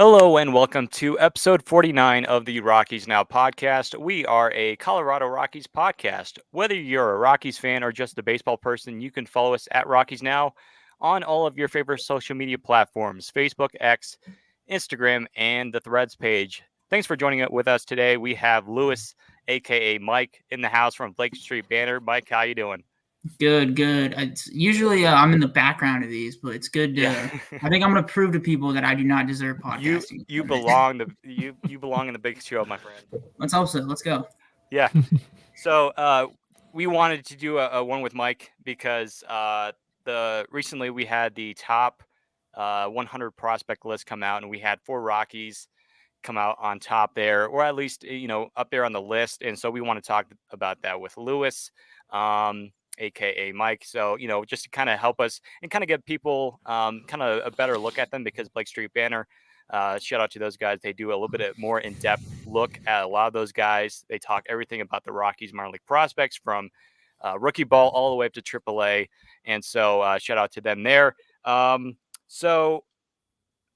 Hello and welcome to episode 49 of the Rockies Now podcast. We are a Colorado Rockies podcast. Whether you're a Rockies fan or just a baseball person, you can follow us at Rockies Now on all of your favorite social media platforms: Facebook, X, Instagram, and the Threads page. Thanks for joining it with us today. We have Lewis, aka Mike, in the house from Blake Street Banner. Mike, how you doing? Good, good. It's usually I'm in the background of these, but it's good Yeah. to. I think I'm going to prove to people that I do not deserve you podcasting. you belong to you belong in the big show, my friend. Let's hope so. Let's go. Yeah. So we wanted to do a one with Mike because the recently we had the top 100 prospect list come out, and we had four Rockies come out on top there, or at least up there on the list. And so we want to talk about that with Lewis, aka Mike. So just to kind of help us and kind of give people kind of a better look at them, because Blake Street Banner. Shout out to those guys. They do a little bit more in-depth look at a lot of those guys. They talk everything about the Rockies minor league prospects from rookie ball all the way up to AAA. And so shout out to them there. So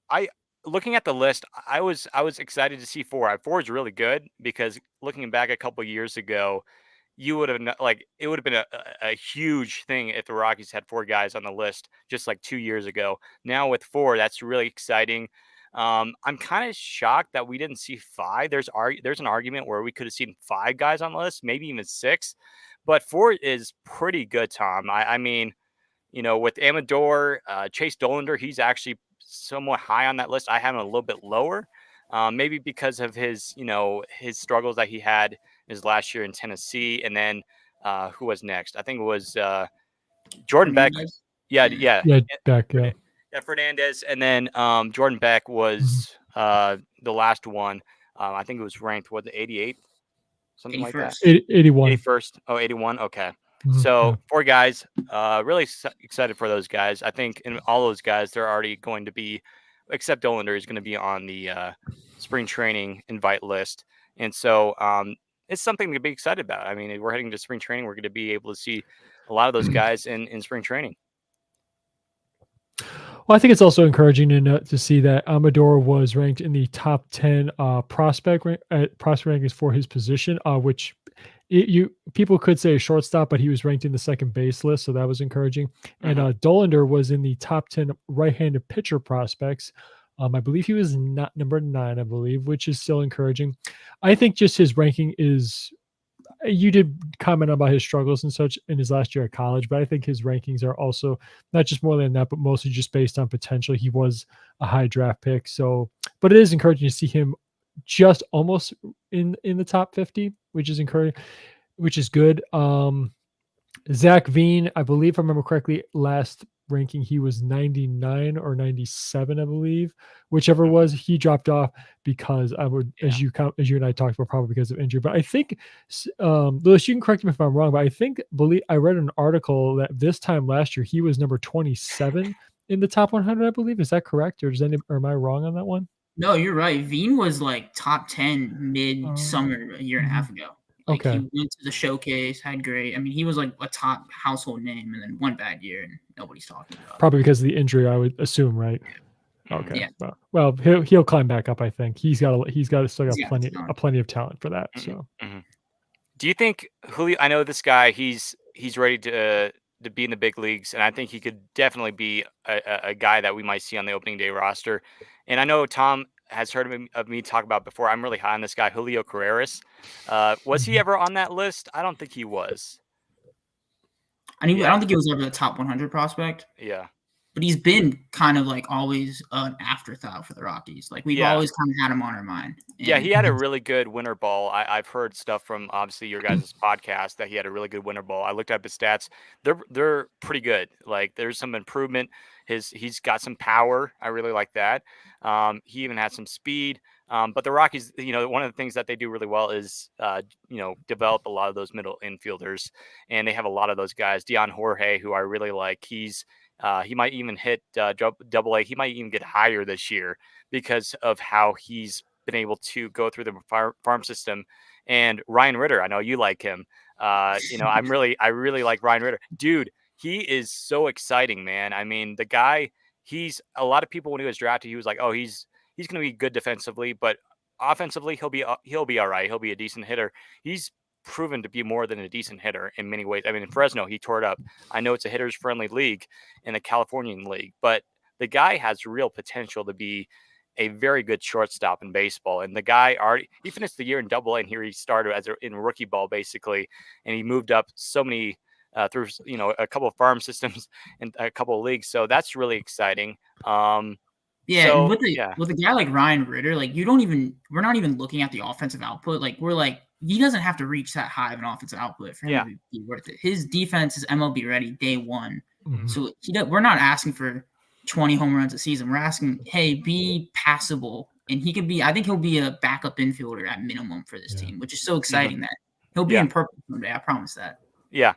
I looking at the list, I was excited to see four. Four is really good because looking back a couple years ago, you would have it would have been a huge thing if the Rockies had four guys on the list just like 2 years ago. Now with four, that's really exciting. I'm kind of shocked that we didn't see five. There's an argument where we could have seen five guys on the list, maybe even six, but four is pretty good, Tom. I mean, with Amador, Chase Dollander, he's actually somewhat high on that list. I have him a little bit lower, maybe because of his struggles that he had his last year in Tennessee. And then who was next? I think it was Jordan Beck. Fernandez? Yeah, Yeah. yeah, Yeah, back, yeah. yeah, Fernandez. And then Jordan Beck was the last one. I think it was ranked, what, the 88th? Something like that. 81st. 81. 81st. Oh, 81. Okay. Mhm, So yeah. four guys, really excited for those guys. I think in all those guys, they're already going to be, except Dollander is going to be on the spring training invite list. And so it's something to be excited about. I mean, if we're heading to spring training, we're going to be able to see a lot of those guys in spring training. Well, I think it's also encouraging to see that Amador was ranked in the top 10 prospect rankings for his position, which people could say a shortstop, but he was ranked in the second base list, so that was encouraging. And Dollander was in the top 10 right-handed pitcher prospects. I believe he was not number 9, I believe, which is still encouraging. I think just his ranking is. You did comment about his struggles and such in his last year at college, but I think his rankings are also not just more than that, but mostly just based on potential. He was a high draft pick, so but it is encouraging to see him just almost in the top 50, which is encouraging, which is good. Zach Veen, I believe, if I remember correctly, last ranking he was 99 or 97, I believe, whichever was. He dropped off because as you and I talked about, probably because of injury. But I think, Lewis, you can correct me if I'm wrong, but I read an article that this time last year he was number 27 in the top 100. I believe, is that correct, or am I wrong on that one? No, you're right. Veen was like top 10 mid-summer a year and a half ago. Like Okay. he went to the showcase, had great. I mean, he was like a top household name, and then one bad year, and nobody's talking about. Probably because of the injury, I would assume, right? Okay. Yeah. Well, he'll climb back up. I think he's got plenty of talent for that. So, do you think Julio? I know this guy. He's ready to be in the big leagues, and I think he could definitely be a guy that we might see on the opening day roster. And I know Tom has heard of me talk about before. I'm really high on this guy, Julio Carreras. Was he ever on that list? I don't think he was. I don't think he was ever the top 100 prospect. Yeah. But he's been kind of like always an afterthought for the Rockies. Like we've always kind of had him on our mind. Yeah, he had a really good winter ball. I've heard stuff from obviously your guys' podcast that he had a really good winter ball. I looked up his stats; they're pretty good. Like there's some improvement. He's got some power. I really like that. He even has some speed. But the Rockies, one of the things that they do really well is develop a lot of those middle infielders, and they have a lot of those guys. Dion Jorge, who I really like. He might even hit Double A. He might even get higher this year because of how he's been able to go through the farm system. And Ryan Ritter, I know you like him. I really like Ryan Ritter, dude. He is so exciting, man. I mean, the guy. A lot of people when he was drafted, he was like, oh, he's he's going to be good defensively, but offensively he'll be all right. He'll be a decent hitter. He's proven to be more than a decent hitter in many ways. I mean, in Fresno, he tore it up. I know it's a hitters friendly league in the Californian league, but the guy has real potential to be a very good shortstop in baseball. And the guy already he finished the year in Double A, and here he started in rookie ball basically, and he moved up so many through a couple of farm systems and a couple of leagues. So that's really exciting. Yeah, and So with the yeah, with a guy like Ryan Ritter, like we're not even looking at the offensive output. Like we're like he doesn't have to reach that high of an offensive output for him yeah, to be worth it. His defense is MLB ready day one. Mhm. So we're not asking for 20 home runs a season. We're asking, hey, be passable. And he could be, I think he'll be a backup infielder at minimum for this Yeah. team, which is so mhm, exciting that he'll be yeah, in purple someday. I promise that. yeah.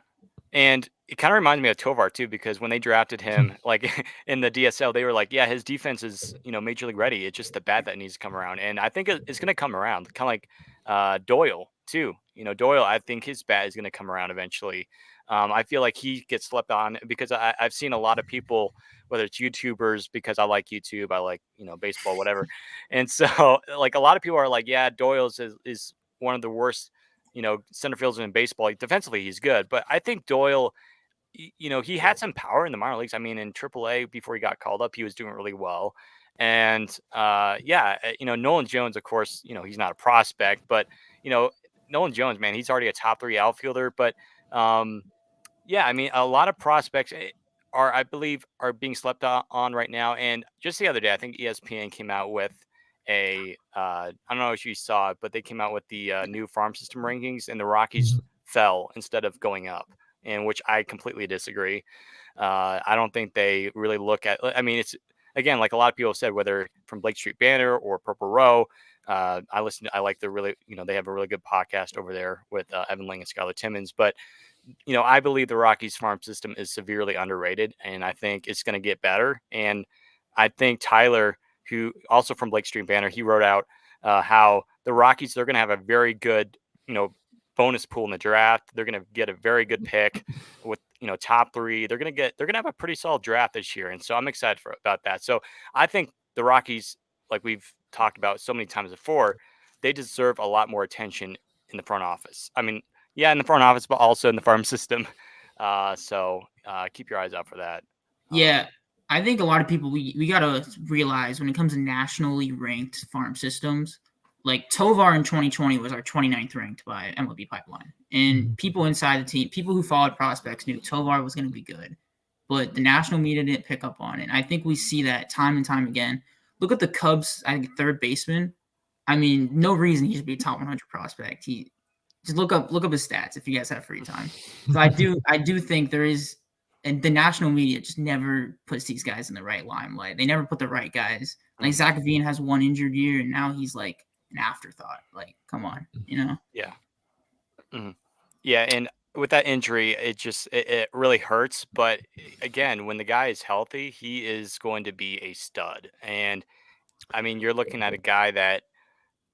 And it kind of reminds me of Tovar too, because when they drafted him, like in the DSL, they were like, "Yeah, his defense is major league ready. It's just the bat that needs to come around." And I think it's going to come around, kind of like Doyle too. Doyle, I think his bat is going to come around eventually. I feel like he gets slept on because I've seen a lot of people, whether it's YouTubers, because I like YouTube, I like baseball, whatever, and so like a lot of people are like, "Yeah, Doyle's is one of the worst." Center fielders in baseball. Like, defensively, he's good, but I think Doyle, he had some power in the minor leagues. I mean, in AAA before he got called up, he was doing really well. And yeah, Nolan Jones, of course, he's not a prospect, but you know, Nolan Jones, man, he's already a top three outfielder. But um, yeah, I mean, a lot of prospects I believe, are being slept on right now. And just the other day, I think ESPN came out with I don't know if you saw it, but they came out with the new farm system rankings, and the Rockies Mhm. fell instead of going up, and which I completely disagree. I don't think they really look at. I mean, it's again like a lot of people have said, whether from Blake Street Banner or Purple Row. I like the really, they have a really good podcast over there with Evan Lang and Skylar Timmons. But I believe the Rockies farm system is severely underrated, and I think it's going to get better. And I think Tyler, who also from Blake Street Banner, he wrote out how the Rockies, they're going to have a very good, bonus pool in the draft. They're going to get a very good pick with, top three. They're going to have a pretty solid draft this year. And so I'm excited about that. So I think the Rockies, like we've talked about so many times before, they deserve a lot more attention in the front office. I mean, yeah, in the front office, but also in the farm system. So keep your eyes out for that. Yeah, I think a lot of people we gotta realize when it comes to nationally ranked farm systems, like Tovar in 2020 was our 29th ranked by MLB Pipeline, and Mhm. people inside the team, people who followed prospects knew Tovar was going to be good, but the national media didn't pick up on it. I think we see that time and time again. Look at the Cubs, I think third baseman. I mean, no reason he should be a top 100 prospect. He just look up his stats if you guys have free time. So I do think there is, and the national media just never puts these guys in the right limelight. They never put the right guys. Like Mhm. Zach Veen has one injured year, and now he's like an afterthought. Like, come on, you know? Yeah. Mhm. Yeah, and with that injury, it really hurts. But again, when the guy is healthy, he is going to be a stud. And I mean, you're looking at a guy that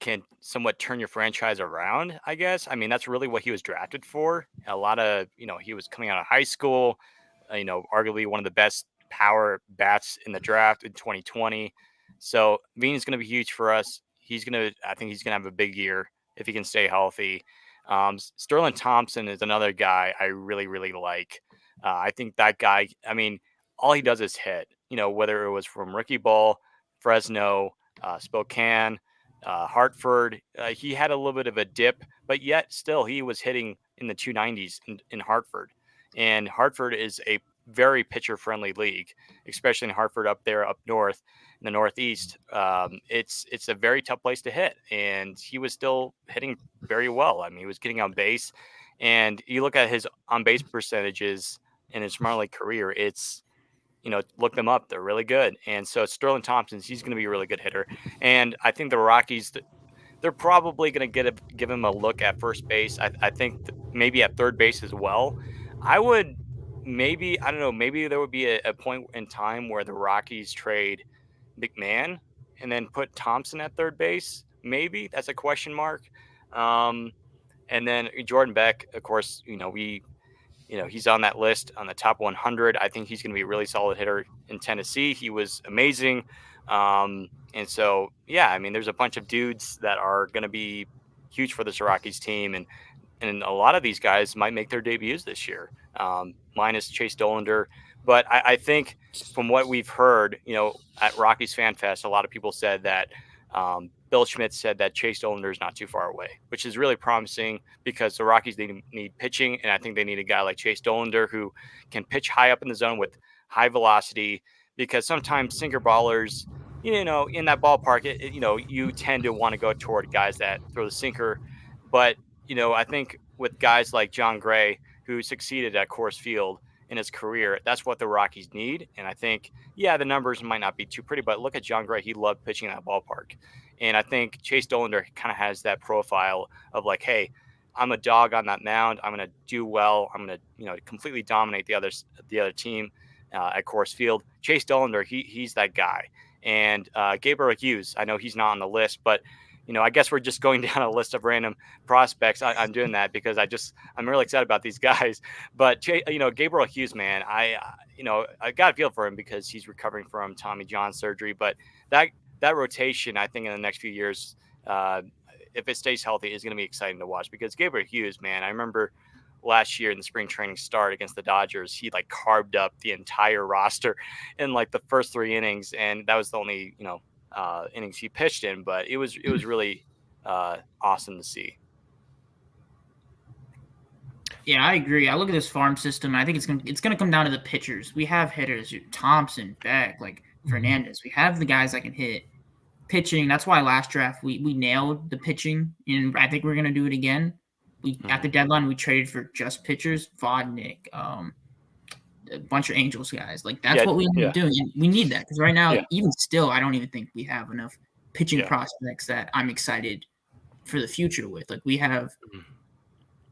can somewhat turn your franchise around, I guess. I mean, that's really what he was drafted for. A lot of, he was coming out of high school, arguably one of the best power bats in the draft in 2020. So Veen is going to be huge for us. I think he's going to have a big year if he can stay healthy. Sterling Thompson is another guy I really, really like. I think that guy, I mean, all he does is hit, whether it was from rookie ball, Fresno, Spokane, Hartford. He had a little bit of a dip, but yet still he was hitting in the 290s in Hartford. And Hartford is a very pitcher friendly league, especially in Hartford up there up north in the Northeast. It's a very tough place to hit, and he was still hitting very well. I mean, he was getting on base, and you look at his on base percentages in his minor league career. It's look them up. They're really good. And so Sterling Thompson, he's going to be a really good hitter. And I think the Rockies, they're probably going to give him a look at first base. I think maybe at third base as well. I would maybe, I don't know, maybe there would be a point in time where the Rockies trade McMahon and then put Thompson at third base. Maybe that's a question mark. And then Jordan Beck, of course, he's on that list on the top 100. I think he's going to be a really solid hitter in Tennessee. He was amazing. And so, yeah, I mean, there's a bunch of dudes that are going to be huge for this Rockies team. And a lot of these guys might make their debuts this year, minus Chase Dolander. But I think from what we've heard, at Rockies Fan Fest, a lot of people said that Bill Schmidt said that Chase Dolander is not too far away, which is really promising because the Rockies need pitching, and I think they need a guy like Chase Dolander who can pitch high up in the zone with high velocity. Because sometimes sinker ballers, in that ballpark, you tend to want to go toward guys that throw the sinker, but I think with guys like John Gray, who succeeded at Coors Field in his career, that's what the Rockies need. And I think, yeah, the numbers might not be too pretty, but look at John Gray. He loved pitching in that ballpark. And I think Chase Dolander kind of has that profile of like, hey, I'm a dog on that mound. I'm going to do well. I'm going to, completely dominate the other team at Coors Field. Chase Dolander, he's that guy. And Gabriel Hughes, I know he's not on the list, but I guess we're just going down a list of random prospects. I'm doing that because I'm really excited about these guys. But Gabriel Hughes, man, I got a feel for him because he's recovering from Tommy John surgery. But that rotation, I think in the next few years, if it stays healthy, is going to be exciting to watch because Gabriel Hughes, man, I remember last year in the spring training start against the Dodgers, he like carved up the entire roster in like the first 3 innings, and that was the only innings he pitched in, but it was really awesome to see. Yeah, I agree. I look at this farm system. I think it's gonna come down to the pitchers. We have hitters, Thompson, Beck, like Fernandez. We have the guys that can hit. Pitching. That's why last draft we nailed the pitching, and I think we're gonna do it again. At the deadline we traded for just pitchers, Vodnik, a bunch of Angels guys. Like that's what we need to do. And we need that because right now, even still, I don't even think we have enough pitching prospects that I'm excited for the future with. Like we have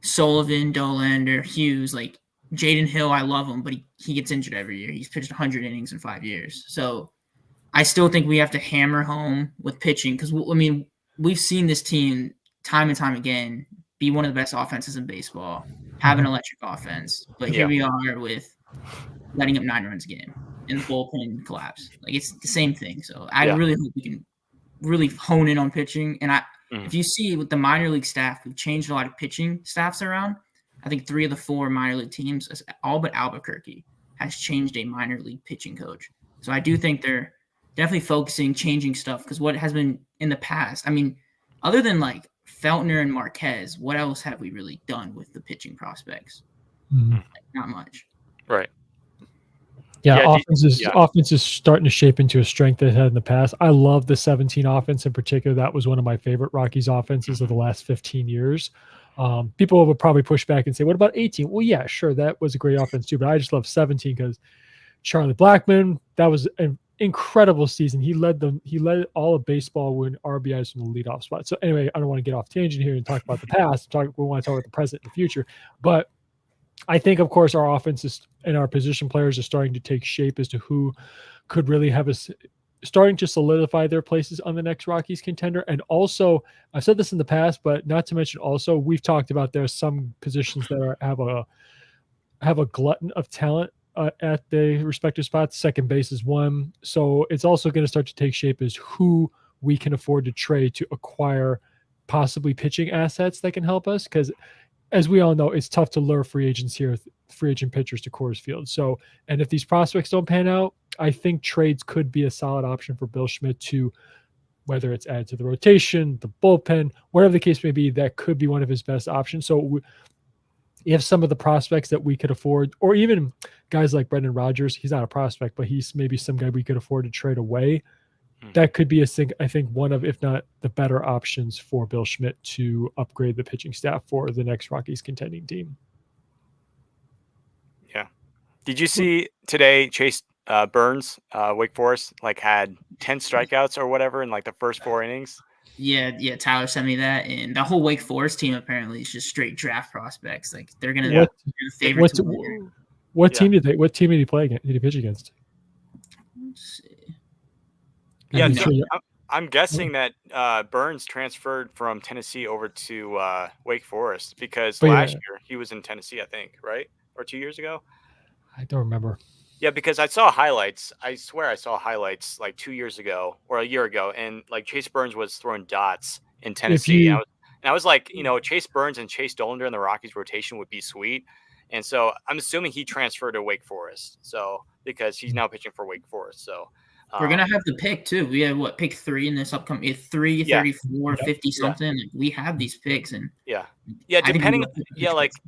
Sullivan, Dolander, Hughes, like Jaden Hill. I love him, but he gets injured every year. He's pitched 100 innings in 5 years. So I still think we have to hammer home with pitching because, I mean, we've seen this team time and time again be one of the best offenses in baseball, have an electric offense. But here we are with letting up 9 runs a game and the bullpen collapse. Like, it's the same thing. So I really hope we can really hone in on pitching. And if you see with the minor league staff, we've changed a lot of pitching staffs around. I think 3 of the 4 minor league teams, all but Albuquerque, has changed a minor league pitching coach. So I do think they're definitely focusing, changing stuff because what has been in the past, I mean, other than like Feltner and Marquez, what else have we really done with the pitching prospects? Like, not much. Right. Yeah, offense is starting to shape into a strength that it had in the past. I love the 17 offense in particular. That was one of my favorite Rockies offenses of the last 15 years. People would probably push back and say, what about 18? Well, yeah, sure, that was a great offense too, but I just love 17 because Charlie Blackmon, that was an incredible season. He led all of baseball with RBIs from the leadoff spot. So anyway, I don't want to get off tangent here and talk about the past. We want to talk about the present and the future. But I think, of course, our offenses and our position players are starting to take shape as to who could really have us starting to solidify their places on the next Rockies contender. And also, I've said this in the past, but not to mention also, we've talked about there are some positions that have a glutton of talent at the respective spots. Second base is one. So it's also going to start to take shape as who we can afford to trade to acquire possibly pitching assets that can help us. Because as we all know, it's tough to lure free agent pitchers to Coors Field. So, and if these prospects don't pan out, I think trades could be a solid option for Bill Schmidt to, whether it's add to the rotation, the bullpen, whatever the case may be, that could be one of his best options. So you have some of the prospects that we could afford, or even guys like Brendan Rodgers. He's not a prospect, but he's maybe some guy we could afford to trade away. That could be I think one of, if not the better options for Bill Schmidt to upgrade the pitching staff for the next Rockies contending team. Yeah. Did you see today Chase Burns, Wake Forest, like had 10 strikeouts or whatever in like the first 4 innings? Yeah. Tyler sent me that, and the whole Wake Forest team apparently is just straight draft prospects. Like they're gonna be the favorite. What team did he play against? Did he pitch against? Let's see. Yeah, so I'm guessing that Burns transferred from Tennessee over to Wake Forest because last year he was in Tennessee, I think, right? or 2 years ago. I don't remember. Yeah, because I saw highlights. I swear I saw highlights like 2 years ago or a year ago, and like Chase Burns was throwing dots in If Tennessee. you And I was like, Chase Burns and Chase Dollander in the Rockies rotation would be sweet. And so I'm assuming he transferred to Wake Forest. So because he's now pitching for Wake Forest. So We're gonna um, have the pick too. We have what pick 3 in this upcoming 3, yeah, 34, Yep. 50 yeah, something. Like, we have these picks, and yeah, yeah. I think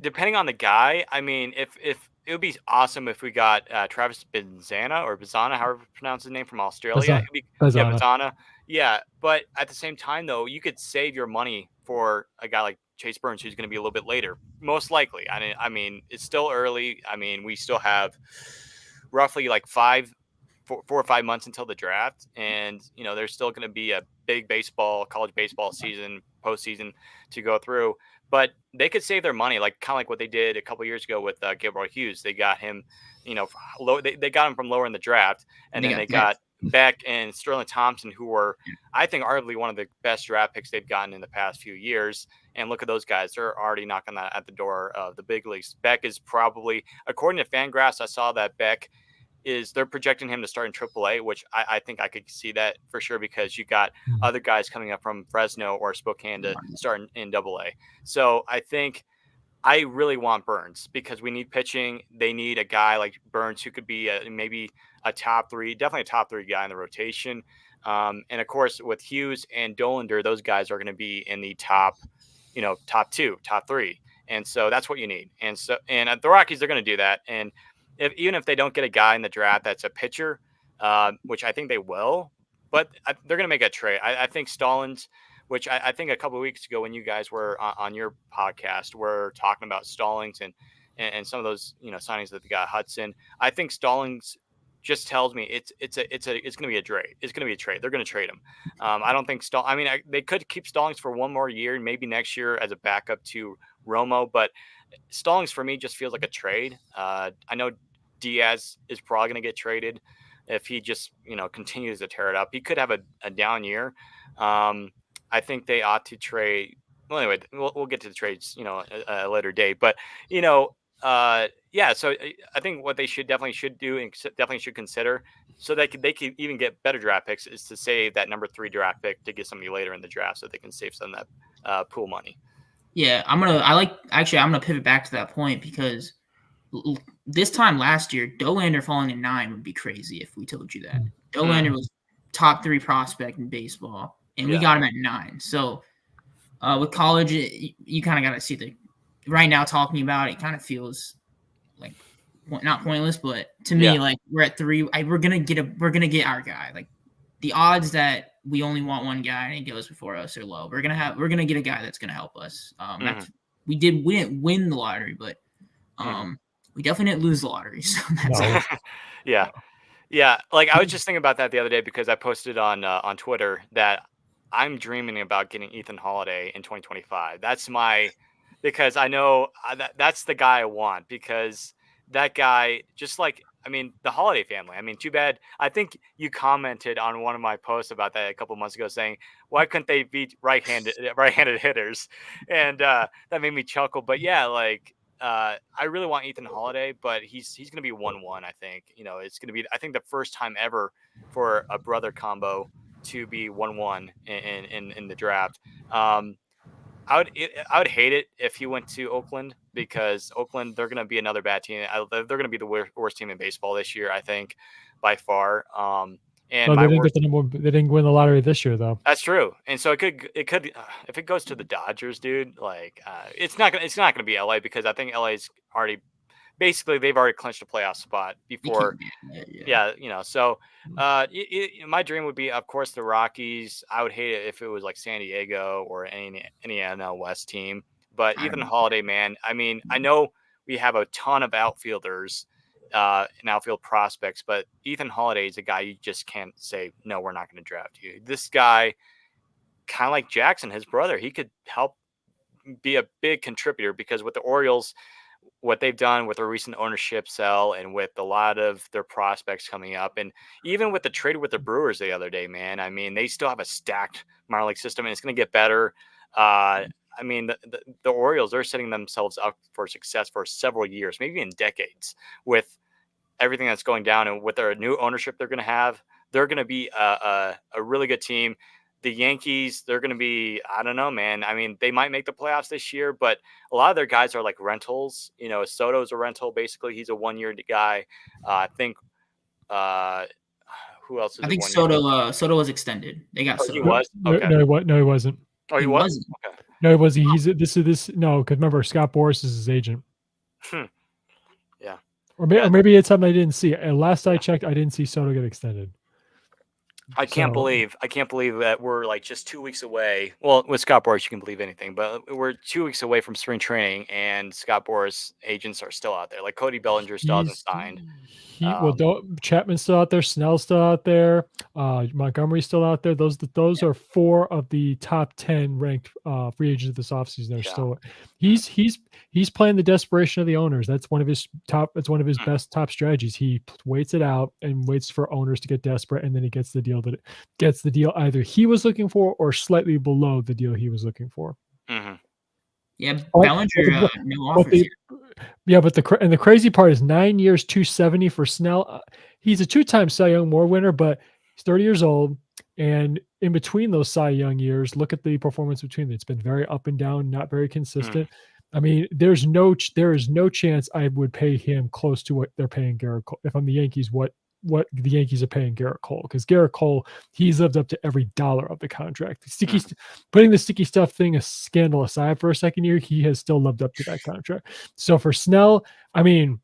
Depending on the guy. I mean, if it would be awesome if we got Travis Bizana, however you pronounce his name, from Australia. Baza- It'd be, yeah, Bazana. Bizana. Yeah, but at the same time though, you could save your money for a guy like Chase Burns, who's going to be a little bit later, most likely. I mean, it's still early. I mean, we still have roughly like 4 or 5 months until the draft, and there's still going to be a big college baseball season, postseason to go through. But they could save their money, like kind of like what they did a couple years ago with Gabriel Hughes. They got him, low. They got him from lower in the draft, and they then got they depth. got Beck and Sterling Thompson, who were, I think, arguably one of the best draft picks they've gotten in the past few years. And look at those guys; they're already knocking that at the door of the big leagues. Beck is probably, according to Fangraphs, I saw that Beck they're projecting him to start in AAA, which I think I could see that for sure, because you got Mhm. other guys coming up from Fresno or Spokane to start in AA. So I think I really want Burns because we need pitching. They need a guy like Burns who could be maybe a top three, definitely a top three guy in the rotation. And of course, with Hughes and Dolander, those guys are going to be in the top two, top three. And so that's what you need. And the Rockies, they're going to do that. And even if they don't get a guy in the draft that's a pitcher, which I think they will, but they're going to make a trade. I think Stallings, which I think a couple of weeks ago when you guys were on your podcast, were talking about Stallings and some of those signings that they got, Hudson. I think Stallings just tells me it's going to be a trade. It's going to be a trade. They're going to trade him. I don't think I mean, they could keep Stallings for one more year, maybe next year as a backup to Romo, but Stallings for me just feels like a trade. I know Diaz is probably going to get traded if he just continues to tear it up. He could have a down year. I think they ought to trade. Well, anyway, we'll get to the trades, a later date. But yeah. So I think what they definitely should do and definitely should consider, so they could even get better draft picks, is to save that number 3 draft pick to get somebody later in the draft, so they can save some of that pool money. Yeah, I'm gonna pivot back to that point because this time last year, Dollander falling in 9 would be crazy if we told you that. Dollander was top 3 prospect in baseball, and we Yeah. got him at 9. So with college, you kind of got to see right now talking about it kind of feels like not pointless, but to me, Yeah. like we're at 3. We're gonna get our guy. Like the odds that we only want one guy and he goes before us are low. We're gonna get a guy that's gonna help us. Mhm. We didn't win the lottery, but Mhm. we definitely didn't lose the lottery. So that's No. Yeah. Yeah, like I was just thinking about that the other day because I posted on Twitter that I'm dreaming about getting Ethan Holiday in 2025. Because I know that's the guy I want, because that guy, just like, I mean, the Holiday family. I mean, too bad. I think you commented on one of my posts about that a couple months ago, saying why couldn't they be right-handed hitters, and that made me chuckle. But yeah, like I really want Ethan Holiday, but he's going to be 1-1. I think it's going to be, I think, the first time ever for a brother combo to be 1-1 in the draft. I would hate it if he went to Oakland, because Oakland, they're going to be another bad team. They're going to be the worst team in baseball this year, I think, by far. And No, they my didn't worst. get the number. They didn't win the lottery this year, though. That's true, and so it could if it goes to the Dodgers, dude. Like it's not gonna be LA, because I think LA's already, basically, they've already clinched a playoff spot it before. can't be. Yeah. Yeah, so my dream would be, of course, the Rockies. I would hate it if it was like San Diego or any NL West team. But I Ethan don't Holiday, man, I mean, I know we have a ton of outfielders and outfield prospects, but Ethan Holiday is a guy you just can't say no, we're not going to draft you. This guy, kind of like Jackson, his brother, he could help be a big contributor, because with the Orioles, what they've done with their recent ownership sell, and with a lot of their prospects coming up, and even with the trade with the Brewers the other day, man, I mean, they still have a stacked minor league system, and it's going to get better. I mean, the Orioles, they're setting themselves up for success for several years, maybe in decades, with everything that's going down, and with their new ownership they're going to have. They're going to be a really good team. The Yankees, they're going to be, I don't know, man. I mean, they might make the playoffs this year, but a lot of their guys are like rentals. You know, Soto's a rental. Basically, he's a 1 year guy. I think, uh, who else is I a think 1 year? Soto was extended. They got Oh, he Soto. was? No, Okay. no, he wasn't. Oh, he He was? wasn't. Okay. No, he wasn't. He's this. No, because remember, Scott Boras is his agent. Yeah. Or Yeah. maybe it's something I didn't see. Last I Yeah. checked, I didn't see Soto get extended. I can't believe that we're like just 2 weeks away. Well, with Scott Boras, you can believe anything, but we're 2 weeks away from spring training, and Scott Boras agents are still out there. Like Cody Bellinger still hasn't signed. Chapman's still out there, Snell's still out there, Montgomery's still out there. Those are 4 of the top 10 ranked free agents this offseason. They're still he's playing the desperation of the owners. That's one of his best top strategies. He waits it out and waits for owners to get desperate, and then he gets the deal either he was looking for or slightly below the deal he was looking for. Mm-hmm. Yeah, Bellinger, no offers yet. Yeah, but the crazy part is 9 years, 270 for Snell. He's a 2-time Cy Young Award winner, but he's 30 years old. And in between those Cy Young years, look at the performance between them. It's been very up and down, not very consistent. I mean, there is no chance I would pay him close to what they're paying Garrett Cole. If I'm the Yankees, what the Yankees are paying Garrett Cole, because Garrett Cole, he's lived up to every dollar of the contract. Putting the sticky stuff thing, a scandal aside for a second year, he has still lived up to that contract. So for Snell, I mean,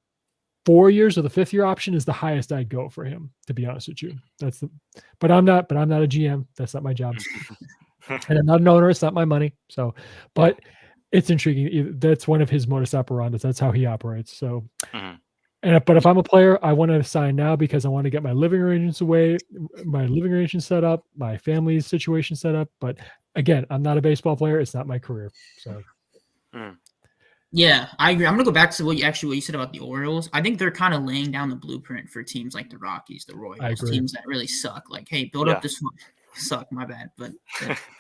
4 years or the 5th year option is the highest I'd go for him, to be honest with you. But I'm not a GM. That's not my job. And I'm not an owner. It's not my money. So, but it's intriguing. That's one of his modus operandi. That's how he operates. So, but if I'm a player, I want to sign now because I want to get my living arrangements set up, my family's situation set up. But again, I'm not a baseball player. It's not my career. So, yeah, I agree. I'm gonna go back to what you said about the Orioles. I think they're kind of laying down the blueprint for teams like the Rockies, the Royals, teams that really suck. Like, hey, build up this suck. My bad, but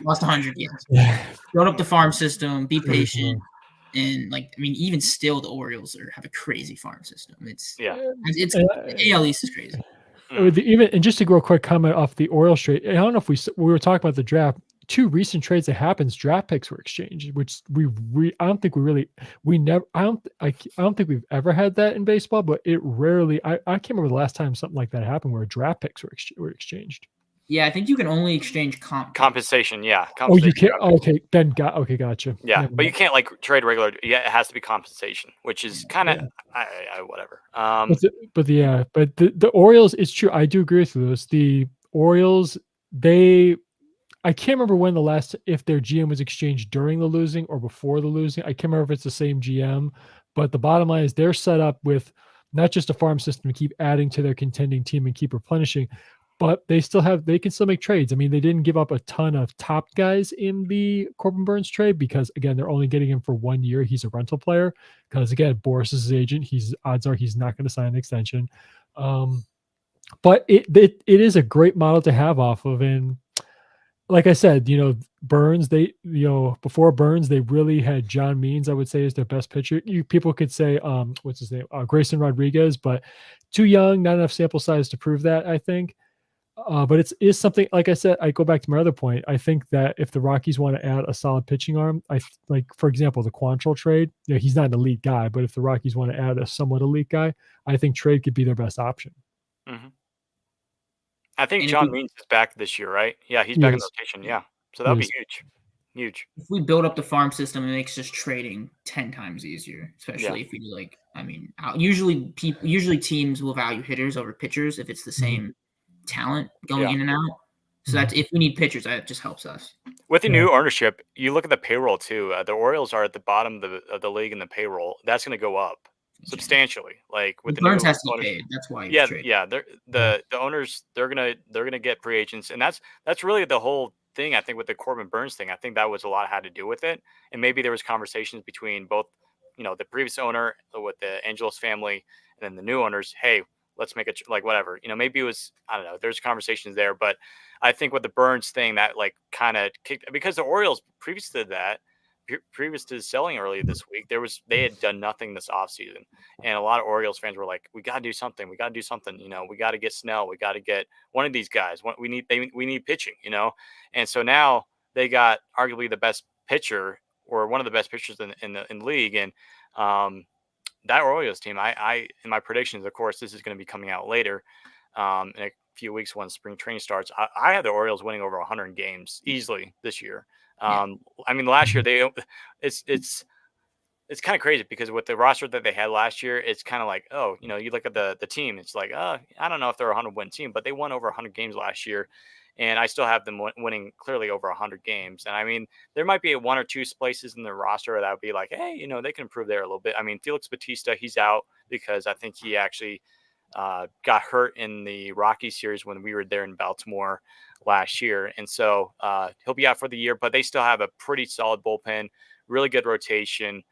lost 100 games. Build up the farm system. Be patient. And like, I mean, even still, the Orioles have a crazy farm system. It's the AL East is crazy. And just to go a quick comment off the Orioles trade, I don't know if we were talking about the draft. 2 recent trades that happens, draft picks were exchanged, which I don't think I don't think we've ever had that in baseball, but it rarely. I can't remember the last time something like that happened where draft picks were exchanged. Yeah, I think you can only exchange compensation. Yeah. Oh, you can't. Okay, then gotcha. Yeah, but you can't like trade regular. Yeah, it has to be compensation, which is kind of whatever. But the Orioles, it's true. I do agree with this. The Orioles, I can't remember when if their GM was exchanged during the losing or before the losing. I can't remember if it's the same GM, but the bottom line is they're set up with not just a farm system to keep adding to their contending team and keep replenishing, but they can still make trades. I mean, they didn't give up a ton of top guys in the Corbin Burns trade because, again, they're only getting him for 1 year. He's a rental player because, again, Boras is his agent. Odds are he's not going to sign an extension. But it is a great model to have off of. And like I said, Burns, before Burns, they really had John Means, I would say, is their best pitcher. People could say, what's his name? Grayson Rodriguez, but too young, not enough sample size to prove that, I think. But it is something, like I said, I go back to my other point. I think that if the Rockies want to add a solid pitching arm, for example, the Quantrill trade, he's not an elite guy, but if the Rockies want to add a somewhat elite guy, I think trade could be their best option. Mm-hmm. I think John Means is back this year, right? Yeah, he's back in the rotation. Yeah. So that'll be huge. Huge. If we build up the farm system, it makes just trading 10 times easier, especially if you usually teams will value hitters over pitchers if it's the same talent going in and out. So that's if we need pitchers, that just helps us. With the new ownership, you look at the payroll too. The Orioles are at the bottom of the league in the payroll. That's going to go up substantially. Like with the Burns new has to be paid. That's why. The owners they're gonna get free agents, and that's really the whole thing. I think with the Corbin Burns thing, I think that was a lot had to do with it, and maybe there was conversations between both, the previous owner with the Angelos family and then the new owners. Hey, let's make it like whatever. Maybe it was, I don't know. There's conversations there, but I think with the Burns thing that like kind of kicked, because the Orioles previous to that, previous to selling early this week, they had done nothing this offseason, and a lot of Orioles fans were like, "We got to do something. We got to do something. We got to get Snell. We got to get one of these guys. We need pitching. And so now they got arguably the best pitcher or one of the best pitchers in the league, and um, that Orioles team, I in my predictions, of course, this is going to be coming out later, in a few weeks when spring training starts. I have the Orioles winning over 100 games easily this year. Yeah. I mean, last year it's it's kind of crazy because with the roster that they had last year, it's kind of like, oh, you look at the team, it's like, I don't know if they're a 100 win team, but they won over 100 games last year, and I still have them winning clearly over 100 games. And I mean, there might be one or two places in the roster that would be like, hey, they can improve there a little bit. I mean, Felix Batista, he's out because I think he actually got hurt in the Rockies series when we were there in Baltimore last year, and so he'll be out for the year. But they still have a pretty solid bullpen, really good rotation.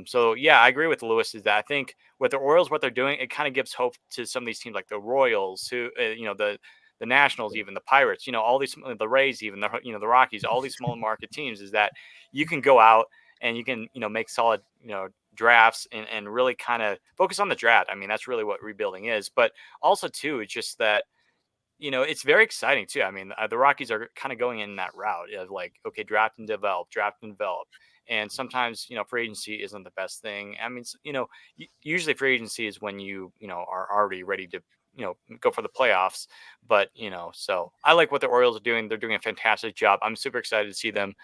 So yeah, I agree with Lewis. Is that I think with the Orioles, what they're doing, it kind of gives hope to some of these teams like the Royals, who the Nationals, even the Pirates, all these, the Rays, even the Rockies, all these small market teams. Is that you can go out and you can make solid drafts and really kind of focus on the draft. I mean, that's really what rebuilding is. But also too, it's just that it's very exciting too. I mean, the Rockies are kind of going in that route of like, okay, draft and develop, draft and develop. And sometimes, free agency isn't the best thing. I mean, usually free agency is when are already ready to, go for the playoffs. But, so I like what the Orioles are doing. They're doing a fantastic job. I'm super excited to see them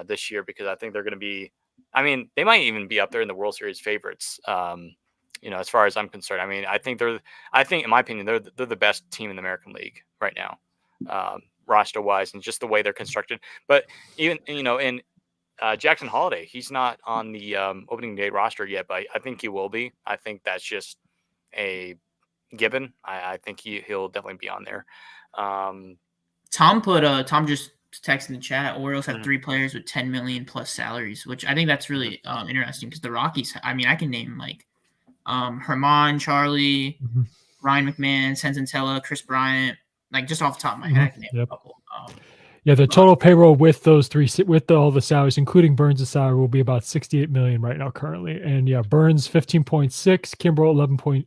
this year because I think they're going to be, I mean, they might even be up there in the World Series favorites. As far as I'm concerned, I mean, I think in my opinion, they're the best team in the American League right now, roster wise, and just the way they're constructed. But even, in Jackson Holiday, he's not on the opening day roster yet, but I think he will be. I think that's just a given. I think he'll definitely be on there. Tom just texted in the chat. Orioles have Mhm. 3 players with 10 million plus salaries, which I think that's really interesting because the Rockies. I mean, I can name like Herman, Charlie, Ryan McMahon, Senzatella, Chris Bryant. Like just off the top of my head, I can name a couple. Yeah, the total payroll with those three, with all the salaries, including Burns' salary, will be about 68 million right now currently. And yeah, Burns 15.6, Kimbrel 11 point.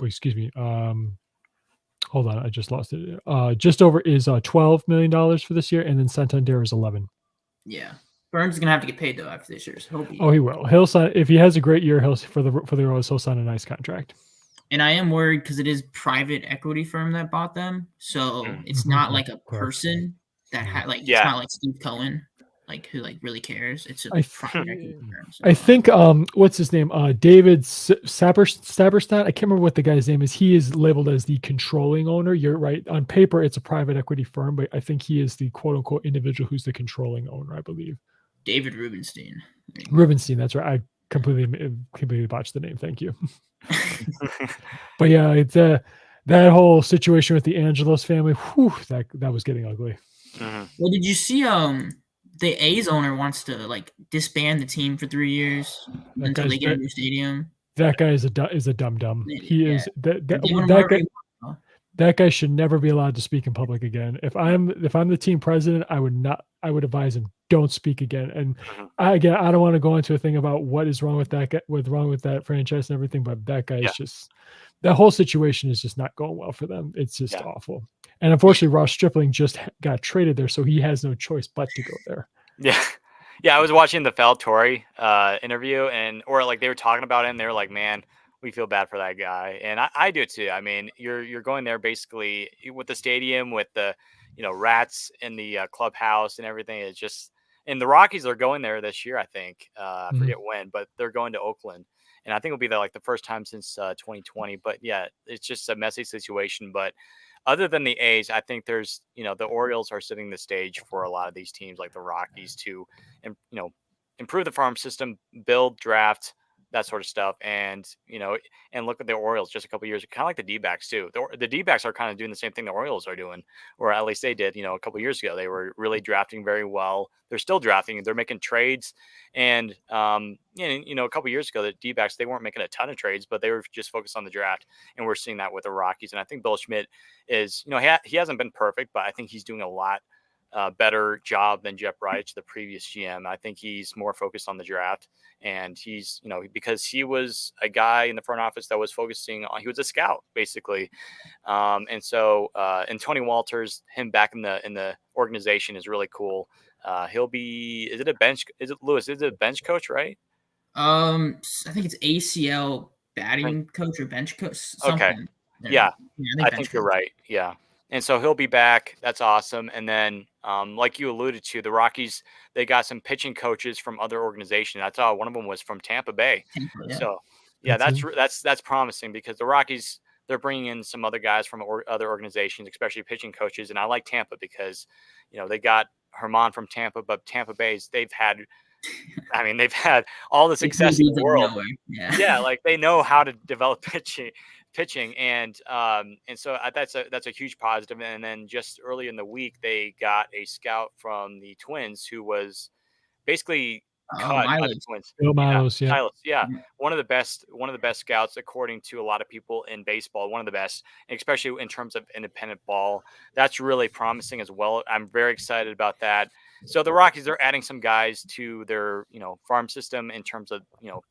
Excuse me. Hold on, I just lost it. Just over is $12 million for this year, and then Santander is 11. Yeah, Burns is gonna have to get paid though after this year. So he will. He'll sign if he has a great year. He'll for the Royals. He'll sign a nice contract. And I am worried because it is private equity firm that bought them, so it's not like a person that had like it's not like Steve Cohen, like who like really cares. It's a private equity firm. So. I think what's his name? David Saberstein. I can't remember what the guy's name is. He is labeled as the controlling owner. You're right. On paper, it's a private equity firm, but I think he is the quote unquote individual who's the controlling owner. I believe. David Rubenstein. Rubenstein. That's right. I completely botched the name. Thank you. But yeah, it's that whole situation with the Angelos family. Whew, that was getting ugly. Well, did you see? The A's owner wants to like disband the team for 3 years until they get a new stadium. That guy is a dum-dum. He is that guy should never be allowed to speak in public again. If I'm the team president, I would advise him, don't speak again. And I don't want to go into a thing about what is wrong with that guy, what's wrong with that franchise and everything, but that guy is just, that whole situation is just not going well for them. It's just awful. And unfortunately, Ross Stripling just got traded there, so he has no choice but to go there. Yeah. Yeah, I was watching the Faltori interview, or like they were talking about it, and they were like, man, we feel bad for that guy. And I do too. I mean, you're going there basically with the stadium, with the, rats in the clubhouse and everything. It's just, and the Rockies are going there this year, I think. I forget when, but they're going to Oakland. And I think it'll be the first time since 2020. But yeah, it's just a messy situation. But other than the A's, I think there's, the Orioles are setting the stage for a lot of these teams like the Rockies to, improve the farm system, build, draft, that sort of stuff. And, and look at the Orioles just a couple of years, kind of like the D-backs too. The D-backs are kind of doing the same thing the Orioles are doing, or at least they did, a couple of years ago. They were really drafting very well. They're still drafting. They're making trades. And, a couple of years ago, the D-backs, they weren't making a ton of trades, but they were just focused on the draft. And we're seeing that with the Rockies. And I think Bill Schmidt is, he hasn't been perfect, but I think he's doing a lot better job than Jeff Bridich, the previous GM. I think he's more focused on the draft, and he's, because he was a guy in the front office that was focusing on, he was a scout basically. And Tony Walters, him back in the organization is really cool. He'll be, is it a bench? Is it Lewis? Is it a bench coach, right? I think it's ACL batting coach or bench coach, Okay. something. Yeah, I I bench think you're coach. right. Yeah. And so he'll be back. That's awesome. And then, like you alluded to, the Rockies, they got some pitching coaches from other organizations. I saw one of them was from Tampa Bay. Tampa, yeah. So, yeah, That's that's promising because the Rockies, they're bringing in some other guys from other organizations, especially pitching coaches. And I like Tampa because, they got Herman from Tampa, but Tampa Bay's they've had all the They could success in be the like world. nowhere. Yeah. Yeah, like they know how to develop pitching, and so that's a huge positive. And then just early in the week, they got a scout from the Twins who was basically Oh, cut by the Milos. Twins. Bill Yeah, Miles, yeah. Silas. Yeah, Yeah. one of the best scouts according to a lot of people in baseball. One of the best, especially in terms of independent ball. That's really promising as well. I'm very excited about that. So the Rockies are adding some guys to their farm system in terms of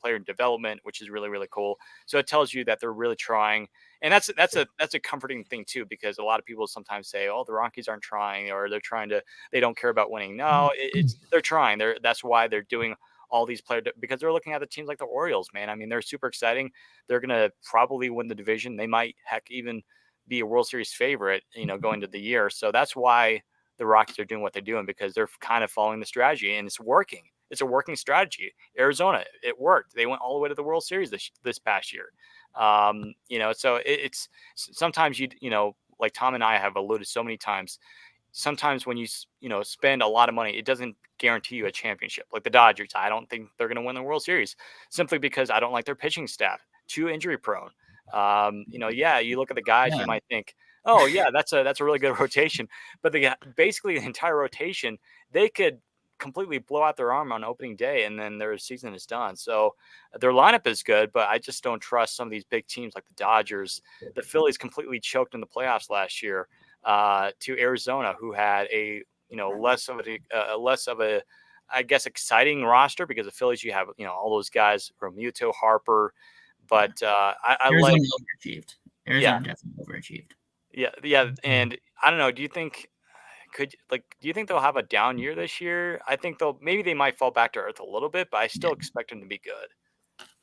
player development, which is really really cool. So it tells you that they're really trying, and that's a comforting thing too, because a lot of people sometimes say, "Oh, the Rockies aren't trying, or they don't care about winning." No, it's they're trying. That's why they're doing all these players, because they're looking at the teams like the Orioles. Man, I mean, they're super exciting. They're gonna probably win the division. They might heck even be a World Series favorite, going to the year. So that's why the Rockies are doing what they're doing, because they're kind of following the strategy and it's working. It's a working strategy. Arizona, it worked. They went all the way to the World Series this past year. So it's sometimes like Tom and I have alluded so many times. Sometimes when you spend a lot of money, it doesn't guarantee you a championship. Like the Dodgers, I don't think they're going to win the World Series simply because I don't like their pitching staff. Too injury prone. Yeah, you look at the guys, you Yeah. might think, oh yeah, that's a really good rotation, but basically the entire rotation, they could completely blow out their arm on opening day, and then their season is done. So their lineup is good, but I just don't trust some of these big teams like the Dodgers. The Phillies completely choked in the playoffs last year to Arizona, who had a less of a I guess exciting roster, because the Phillies, you have all those guys, Romuto, Harper, but I Arizona like, overachieved. yeah, Arizona definitely overachieved. yeah, and I don't know. Do you think they'll have a down year this year? I think they might fall back to earth a little bit, but I still Yeah. expect them to be good.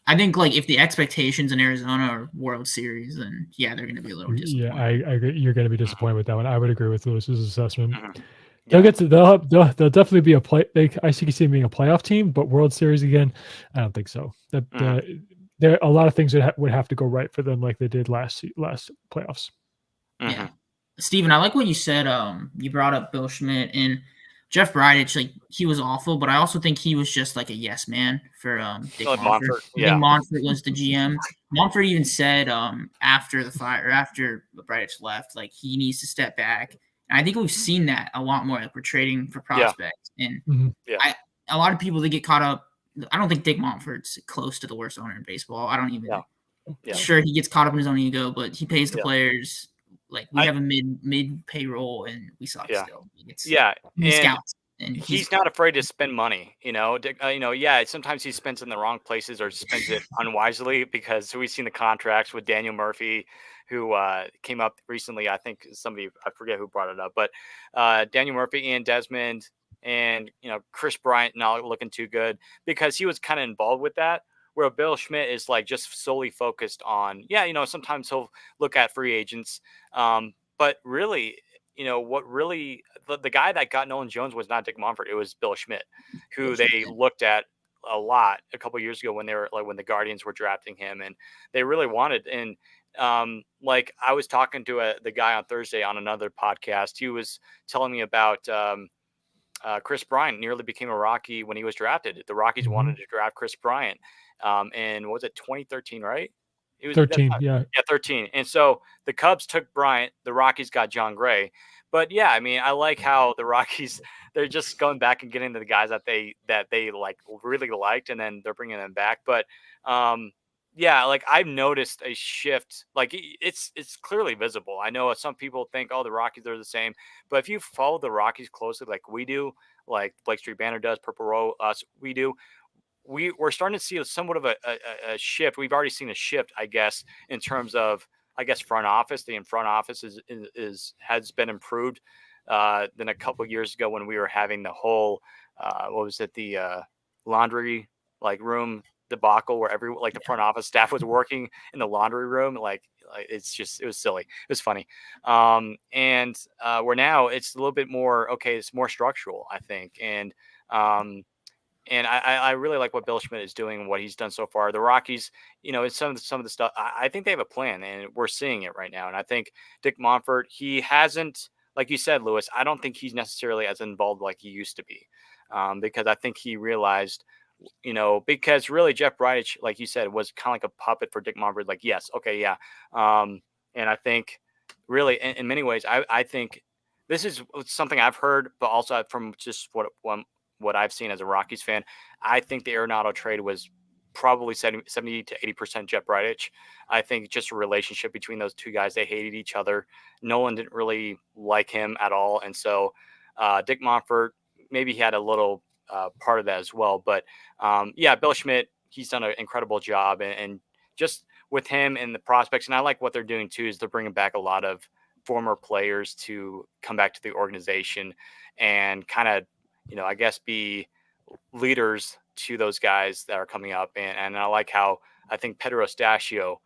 I think like if the expectations in Arizona are World Series, then yeah, they're going to be a little Yeah, disappointed. I agree. You're going to be Mhm, disappointed with that one. I would agree with Lewis's assessment. mhm. They'll Yeah, get to they'll definitely be a play. I see them being a playoff team, but World Series again, I don't think so. mhm, There a lot of things would have to go right for them, like they did last playoffs. Yeah. mhm. Steven, I like what you said. You brought up Bill Schmidt and Jeff Bridich. Like he was awful, but I also think he was just like a yes man for Dick Like Monfort. Monfort, I think yeah, Monfort was the GM. Monfort even said after the fire or after Bridich left, like he needs to step back. And I think we've seen that a lot more. Like we're trading for yeah, prospects, and Mhm. yeah, a lot of people they get caught up. I don't think Dick Monfort's close to the worst owner in baseball. I don't even. yeah, yeah, Sure, he gets caught up in his own ego, but he pays the yeah. players. Like we I have a mid payroll and we suck Yeah, still. It's yeah, he and scouts and he's he's not afraid to spend money. Yeah, sometimes he spends in the wrong places or spends it unwisely, because we've seen the contracts with Daniel Murphy, who came up recently. I think I forget who brought it up, but Daniel Murphy and Desmond, and Chris Bryant not looking too good, because he was kind of involved with that. Where Bill Schmidt is like just solely focused on, yeah, sometimes he'll look at free agents, but really, what really the guy that got Nolan Jones was not Dick Monfort. It was Bill Schmidt, who they looked at a lot a couple years ago when they were like when the Guardians were drafting him, and they really wanted. And like I was talking to the guy on Thursday on another podcast. He was telling me about Chris Bryant nearly became a Rocky when he was drafted. The Rockies Mhm. wanted to draft Chris Bryant, and what was it, 2013, right? It was that's 13, not, yeah. yeah, 13. And so the Cubs took Bryant. The Rockies got John Gray. But yeah, I mean, I like how the Rockies, they're just going back and getting to the guys that they like really liked, and then they're bringing them back. But Yeah, like I've noticed a shift. Like it's clearly visible. I know some people think, oh, the Rockies are the same, but if you follow the Rockies closely, like we do, like Blake Street Banner does, Purple Row, us, we do, we're starting to see somewhat of a shift. We've already seen a shift, I guess, in terms of I guess front office. The in front office is has been improved than a couple years ago when we were having the whole what was it the laundry like room debacle where every like the front office staff was working in the laundry room like it's just it was silly, it was funny. And where now it's a little bit more okay, it's more structural, I think. Um and I really like what Bill Schmidt is doing and what he's done so far. The Rockies, it's some of the stuff. I think they have a plan, and we're seeing it right now. And I think Dick Monfort, he hasn't, like you said, Lewis. I don't think he's necessarily as involved like he used to be, because I think he realized, because really Jeff Bridich, like you said, was kind of like a puppet for Dick Monfort. Like, yes, okay, yeah, and I think really in many ways, I think this is something I've heard, but also from just what I've seen as a Rockies fan. I think the Arenado trade was probably 70 to 80% Jeff Bridich. I think just a relationship between those two guys, they hated each other. Nolan didn't really like him at all. And so Dick Monfort, maybe he had a little part of that as well. But yeah, Bill Schmidt, he's done an incredible job. And just with him and the prospects, and I like what they're doing too, is they're bringing back a lot of former players to come back to the organization and kind of I guess be leaders to those guys that are coming up. And I like how I think Pedro Stachio,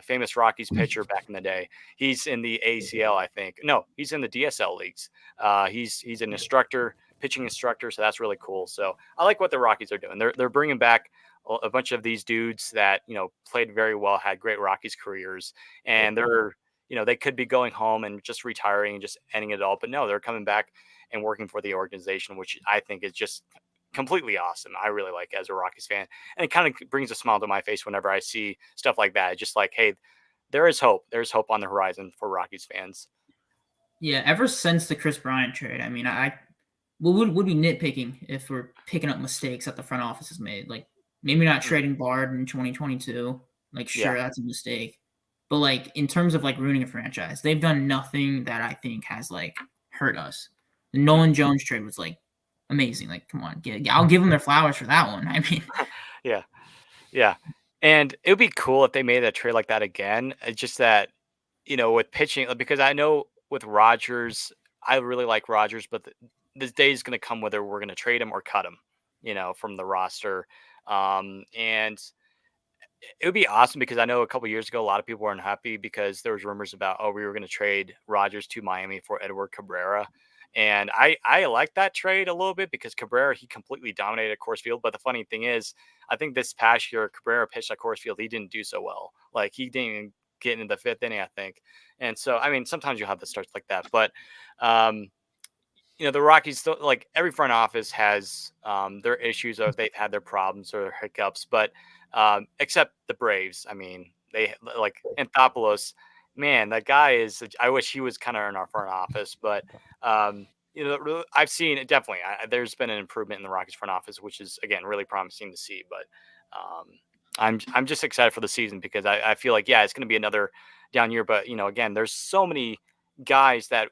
famous Rockies pitcher back in the day, he's in the ACL, I think. No, he's in the DSL leagues. He's an instructor, pitching instructor, so that's really cool. So I like what the Rockies are doing. They're bringing back a bunch of these dudes that played very well, had great Rockies careers, and they're they could be going home and just retiring and just ending it all, but no, they're coming back and working for the organization, which I think is just completely awesome. I really like it as a Rockies fan, and it kind of brings a smile to my face whenever I see stuff like that. It's just like, hey, there is hope. There's hope on the horizon for Rockies fans. Yeah, ever since the Chris Bryant trade, I mean, I would be nitpicking if we're picking up mistakes that the front office has made. Like maybe not Mm, trading Bard in 2022. Like yeah. sure, that's a mistake. But like in terms of like ruining a franchise, they've done nothing that I think has like hurt us. The Nolan Mhm. Jones trade was like amazing. Like come on, I'll give them their flowers for that one. I mean, Yeah. Yeah. And it would be cool if they made a trade like that again. It's just that, with pitching, because I know with Rogers, I really like Rogers, but this day is going to come whether we're going to trade him or cut him, from the roster. And it would be awesome because I know a couple years ago a lot of people were unhappy because there was rumors about, oh, we were going to trade Rogers to Miami for Edward Cabrera. And I like that trade a little bit because Cabrera, he completely dominated Coors Field. But the funny thing is, I think this past year Cabrera pitched at Coors Field, he didn't do so well. Like he didn't even get into the fifth inning, I think. And so I mean sometimes you have the starts like that. But um the Rockies still, like every front office has their issues or they've had their problems or their hiccups, but except the Braves. I mean, they like Anthopoulos, man, that guy is. I wish he was kind of in our front office, but I've seen it definitely. There's been an improvement in the Rockies front office, which is again really promising to see. But um, I'm just excited for the season because I feel like yeah, it's going to be another down year, but again, there's so many guys that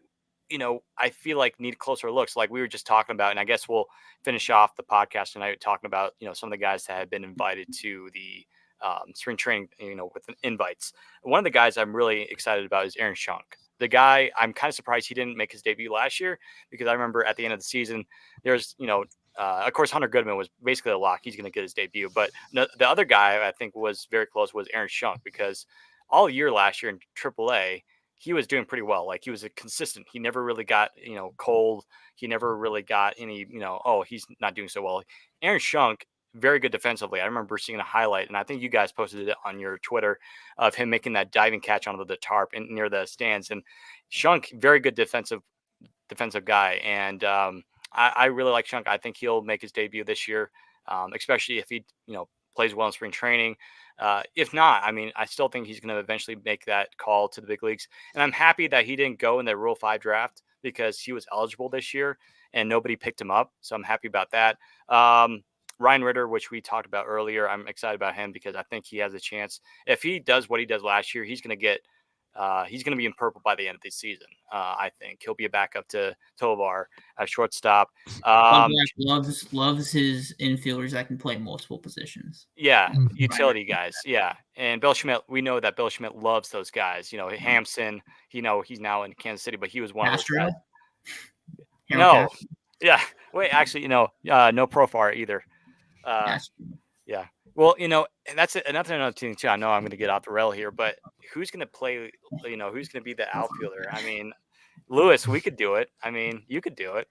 I feel like need closer looks, like we were just talking about. And I guess we'll finish off the podcast tonight talking about, some of the guys that have been invited to the spring training, with invites. One of the guys I'm really excited about is Aaron Schunk. The guy, I'm kind of surprised he didn't make his debut last year because I remember at the end of the season, there's, of course, Hunter Goodman was basically a lock. He's going to get his debut. But the other guy I think was very close was Aaron Schunk because all year last year in AAA, he was doing pretty well. Like he was a consistent. He never really got, cold. He never really got any, oh, he's not doing so well. Aaron Schunk, very good defensively. I remember seeing a highlight, and I think you guys posted it on your Twitter of him making that diving catch onto the tarp in, near the stands. And Schunk, very good defensive guy. And I really like Schunk. I think he'll make his debut this year, especially if he, plays well in spring training. If not, I mean, I still think he's going to eventually make that call to the big leagues. And I'm happy that he didn't go in the Rule 5 draft because he was eligible this year and nobody picked him up. So I'm happy about that. Ryan Ritter, which we talked about earlier, I'm excited about him because I think he has a chance. If he does what he does last year, he's going to be in purple by the end of the season. I think he'll be a backup to Tovar at shortstop. Bud Um, Black loves his infielders that can play multiple positions. yeah, Mhm. utility guys. Yeah, and Bill Schmidt, we know that Bill Schmidt loves those guys. Hampson. He's now in Kansas City, but he was one of those Castro, guys. Harold No, Castro. yeah. Wait, actually, no Profar either. Uh, Castro. yeah. Well, and that's it. Another thing too. I know I'm going to get off the rail here, but who's going to play? Who's going to be the outfielder? I mean, Lewis, we could do it. I mean, you could do it.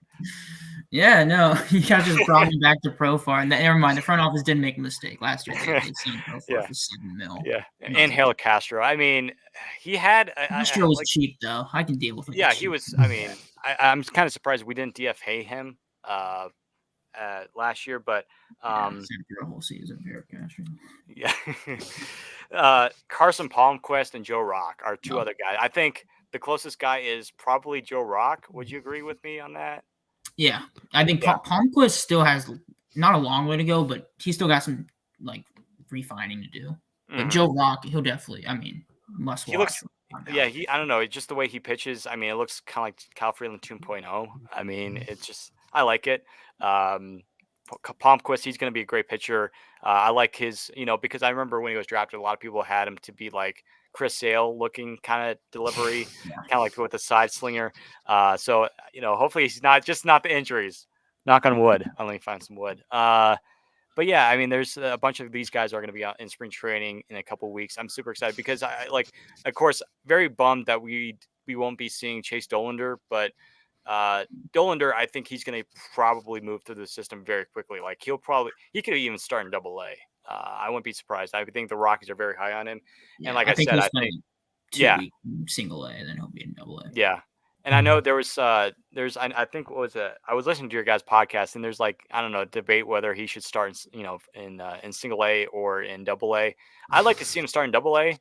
Yeah, no, you guys just brought me back to Profar. And never mind, the front office didn't make a mistake last year. They signed Profar Yeah, for $7 million. yeah. And Harold Castro. I mean, he had Castro was like, cheap though. I can deal with him. yeah, he Cheap. was. I mean, I'm kind of surprised we didn't DFA him last year, but Yeah, same for the whole season. Harold Castro. yeah. Carson Palmquist and Joe Rock are two No. other guys. I think the closest guy is probably Joe Rock. Would you agree with me on that? Yeah, I think Yeah. Palmquist still has not a long way to go, but he's still got some like refining to do. But Mhm. Joe Rock, he'll definitely. I mean, must He watch. looks, yeah, I don't know, just the way he pitches. I mean, it looks kind of like Cal Freeland 2.0. I mean, it's just, I like it. Palmquist, he's going to be a great pitcher. I like his, because I remember when he was drafted, a lot of people had him to be like Chris Sale looking kind of delivery, Yeah. kind of like with a side slinger. So, hopefully he's not the injuries. Knock on wood. I'll let me find some wood. But yeah, I mean, there's a bunch of these guys are going to be out in spring training in a couple of weeks. I'm super excited because I like, of course, very bummed that we won't be seeing Chase Dollander, but Dollander, I think he's going to probably move through the system very quickly. Like he could even start in Double A. I wouldn't be surprised. I think the Rockies are very high on him, and Yeah, like I I think said, he'll I spend think 2 weeks in single A, then he'll be in double A. yeah. And I know there's I think what was it? I was listening to your guys' podcast, and there's like, I don't know, debate whether he should start in single A or in double A. I'd like to see him start in double A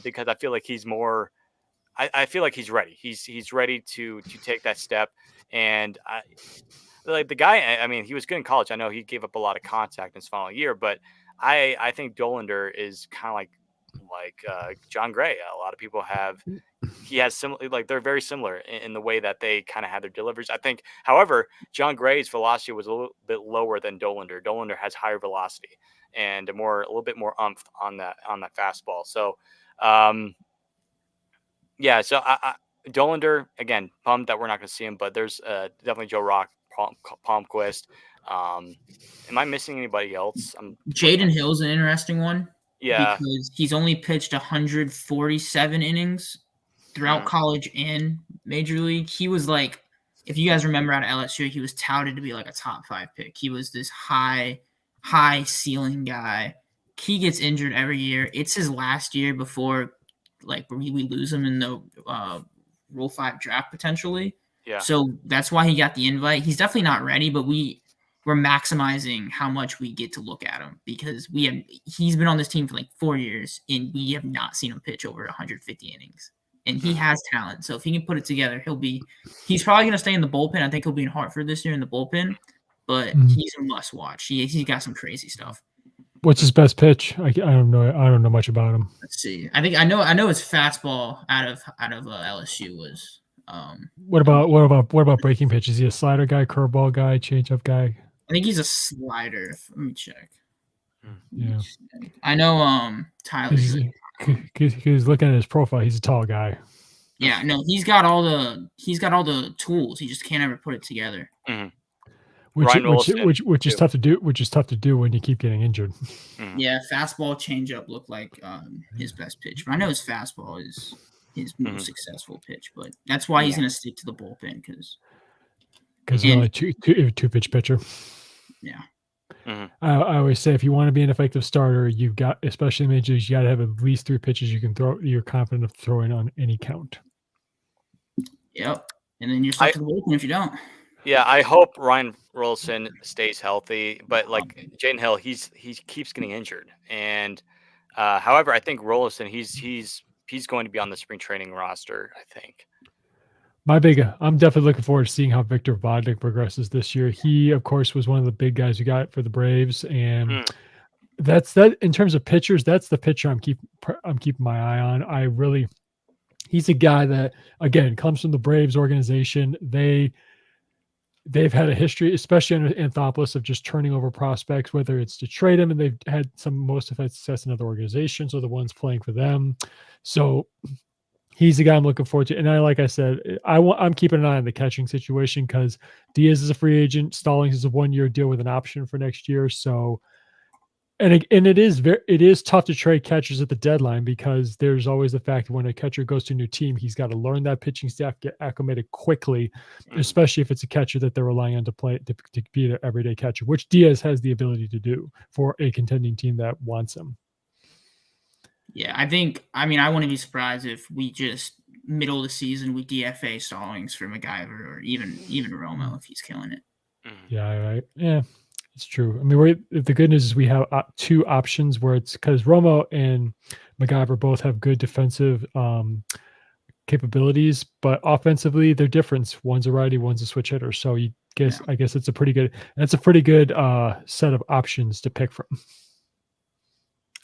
because I feel like he's more. I feel like he's ready. He's ready to take that step. And like the guy, I mean, he was good in college. I know he gave up a lot of contact in his final year, but I think Dollander is kind of like John Gray. A lot of people have. He has similar, like they're very similar in the way that they kind of have their deliveries. I think, however, John Gray's velocity was a little bit lower than Dollander. Dollander has higher velocity and a little bit more umph on that fastball. So, yeah. So Dollander, again, bummed that we're not going to see him, but there's definitely Joe Rock, Palmquist. Am I missing anybody else? I'm looking at, Jaden Hill's an interesting one yeah. because he's only pitched 147 innings throughout Mm, college and major league. He was like, if you guys remember out of LSU, he was touted to be like a top 5 pick. He was this high ceiling guy. He gets injured every year. It's his last year before like we lose him in the Rule 5 draft potentially. yeah. So that's why he got the invite. He's definitely not ready, but we're maximizing how much we get to look at him because he's been on this team for like 4 years and we have not seen him pitch over 150 innings. And he has talent. So if he can put it together, he's probably going to stay in the bullpen. I think he'll be in Hartford this year in the bullpen, but he's a must watch. He's got some crazy stuff. What's his best pitch? I don't know. I don't know much about him. Let's see. I know his fastball out of LSU was What about breaking pitch? Is he a slider guy, curveball guy, changeup guy? I think he's a slider. Let me check. Yeah. I know Tyler. Because looking at his profile, he's a tall guy. Yeah, no, he's got all the tools. He just can't ever put it together. Mm-hmm. Which is tough to do. Which is tough to do when you keep getting injured. Mm-hmm. Yeah, fastball changeup looked like his best pitch. But I know his fastball is his most successful pitch. But that's why he's going to stick to the bullpen because he's only two pitch pitcher. Yeah. Mm-hmm. I always say if you want to be an effective starter, you've got, especially in majors, you got to have at least 3 pitches you can throw. You're confident of throwing on any count. Yep, and then you're stuck to the bullpen if you don't. Yeah, I hope Ryan Rolson stays healthy, but like Jaden Hill, he keeps getting injured, and however, I think Rolson he's going to be on the spring training roster. I think. I'm definitely looking forward to seeing how Victor Vodnik progresses this year. He, of course, was one of the big guys we got for the Braves, and Mm, that's that. In terms of pitchers, that's the pitcher I'm keeping my eye on. He's a guy that again comes from the Braves organization. They've had a history, especially under Anthopoulos, of just turning over prospects, whether it's to trade them, and they've had some most of had success in other organizations or the ones playing for them. So he's the guy I'm looking forward to. And like I said, I'm keeping an eye on the catching situation because Diaz is a free agent. Stallings is a 1-year deal with an option for next year. So, and it is tough to trade catchers at the deadline because there's always the fact that when a catcher goes to a new team, he's got to learn that pitching staff, get acclimated quickly, mm. especially if it's a catcher that they're relying on to be their everyday catcher, which Diaz has the ability to do for a contending team that wants him. Yeah, I mean, I wouldn't be surprised if we just middle of the season we DFA Stallings for MacGyver or even Romo if he's killing it. Yeah, right. Yeah, it's true. I mean, the good news is we have two options where it's because Romo and MacGyver both have good defensive capabilities, but offensively they're different. One's a righty, one's a switch hitter. So I guess it's a pretty good set of options to pick from.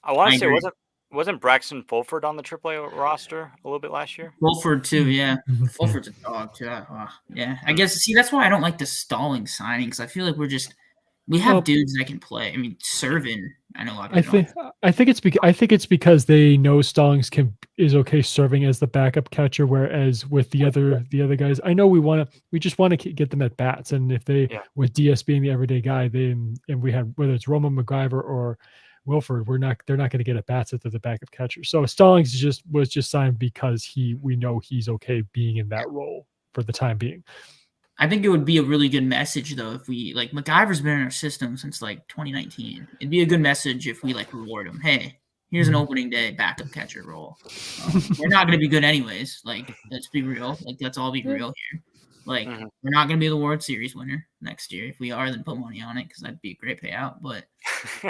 I want I to say agree. wasn't Braxton Fulford on the AAA roster a little bit last year? Fulford too, yeah. Mhm. Fulford's a dog too. Yeah, I guess. See, that's why I don't like the Stallings signing because I feel like we have Well, dudes that can play. I mean, Servin. I know a lot of I people don't. think I think it's because they know Stallings is okay serving as the backup catcher, whereas with the other guys, I know we just want to get them at bats, and if they Yeah. with DS being the everyday guy, and we had whether it's Roman MacGyver or Wilford, they're not going to get at bats if they're the backup catcher. So Stallings was just signed because we know he's okay being in that role for the time being. I think it would be a really good message though if we like MacGyver's been in our system since like 2019. It'd be a good message if we like reward him. Hey, here's an opening day backup catcher role. We're not going to be good anyways. Like, let's be real. Like, let's all be real here. Like, Mhm. we're not going to be the World Series winner next year. If we are, then put money on it because that'd be a great payout. But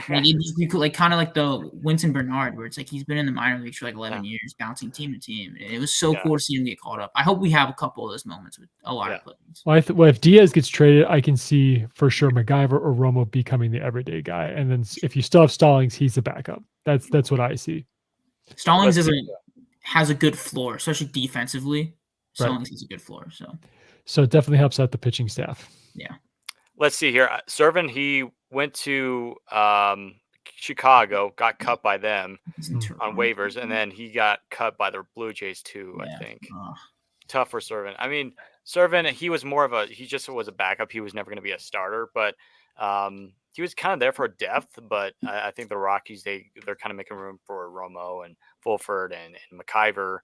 like, you could like kind of like the Winston Bernard, where it's like he's been in the minor leagues for like 11 years, bouncing team to team. And it was so cool to see him get caught up. I hope we have a couple of those moments with a lot of players. Well, if Diaz gets traded, I can see for sure MacGyver or Romo becoming the everyday guy, and then if you still have Stallings, he's the backup. That's what I see. Stallings has a good floor, especially defensively. Stallings has a good floor, so it definitely helps out the pitching staff. Yeah. Let's see here. Servin, he went to Chicago, got cut by them on waivers, and then he got cut by the Blue Jays too, I think. Tough for Servin. I mean, Servin, he just was a backup. He was never going to be a starter, but he was kind of there for depth. But I think the Rockies, they're kind of making room for Romo and Fulford and MacIver.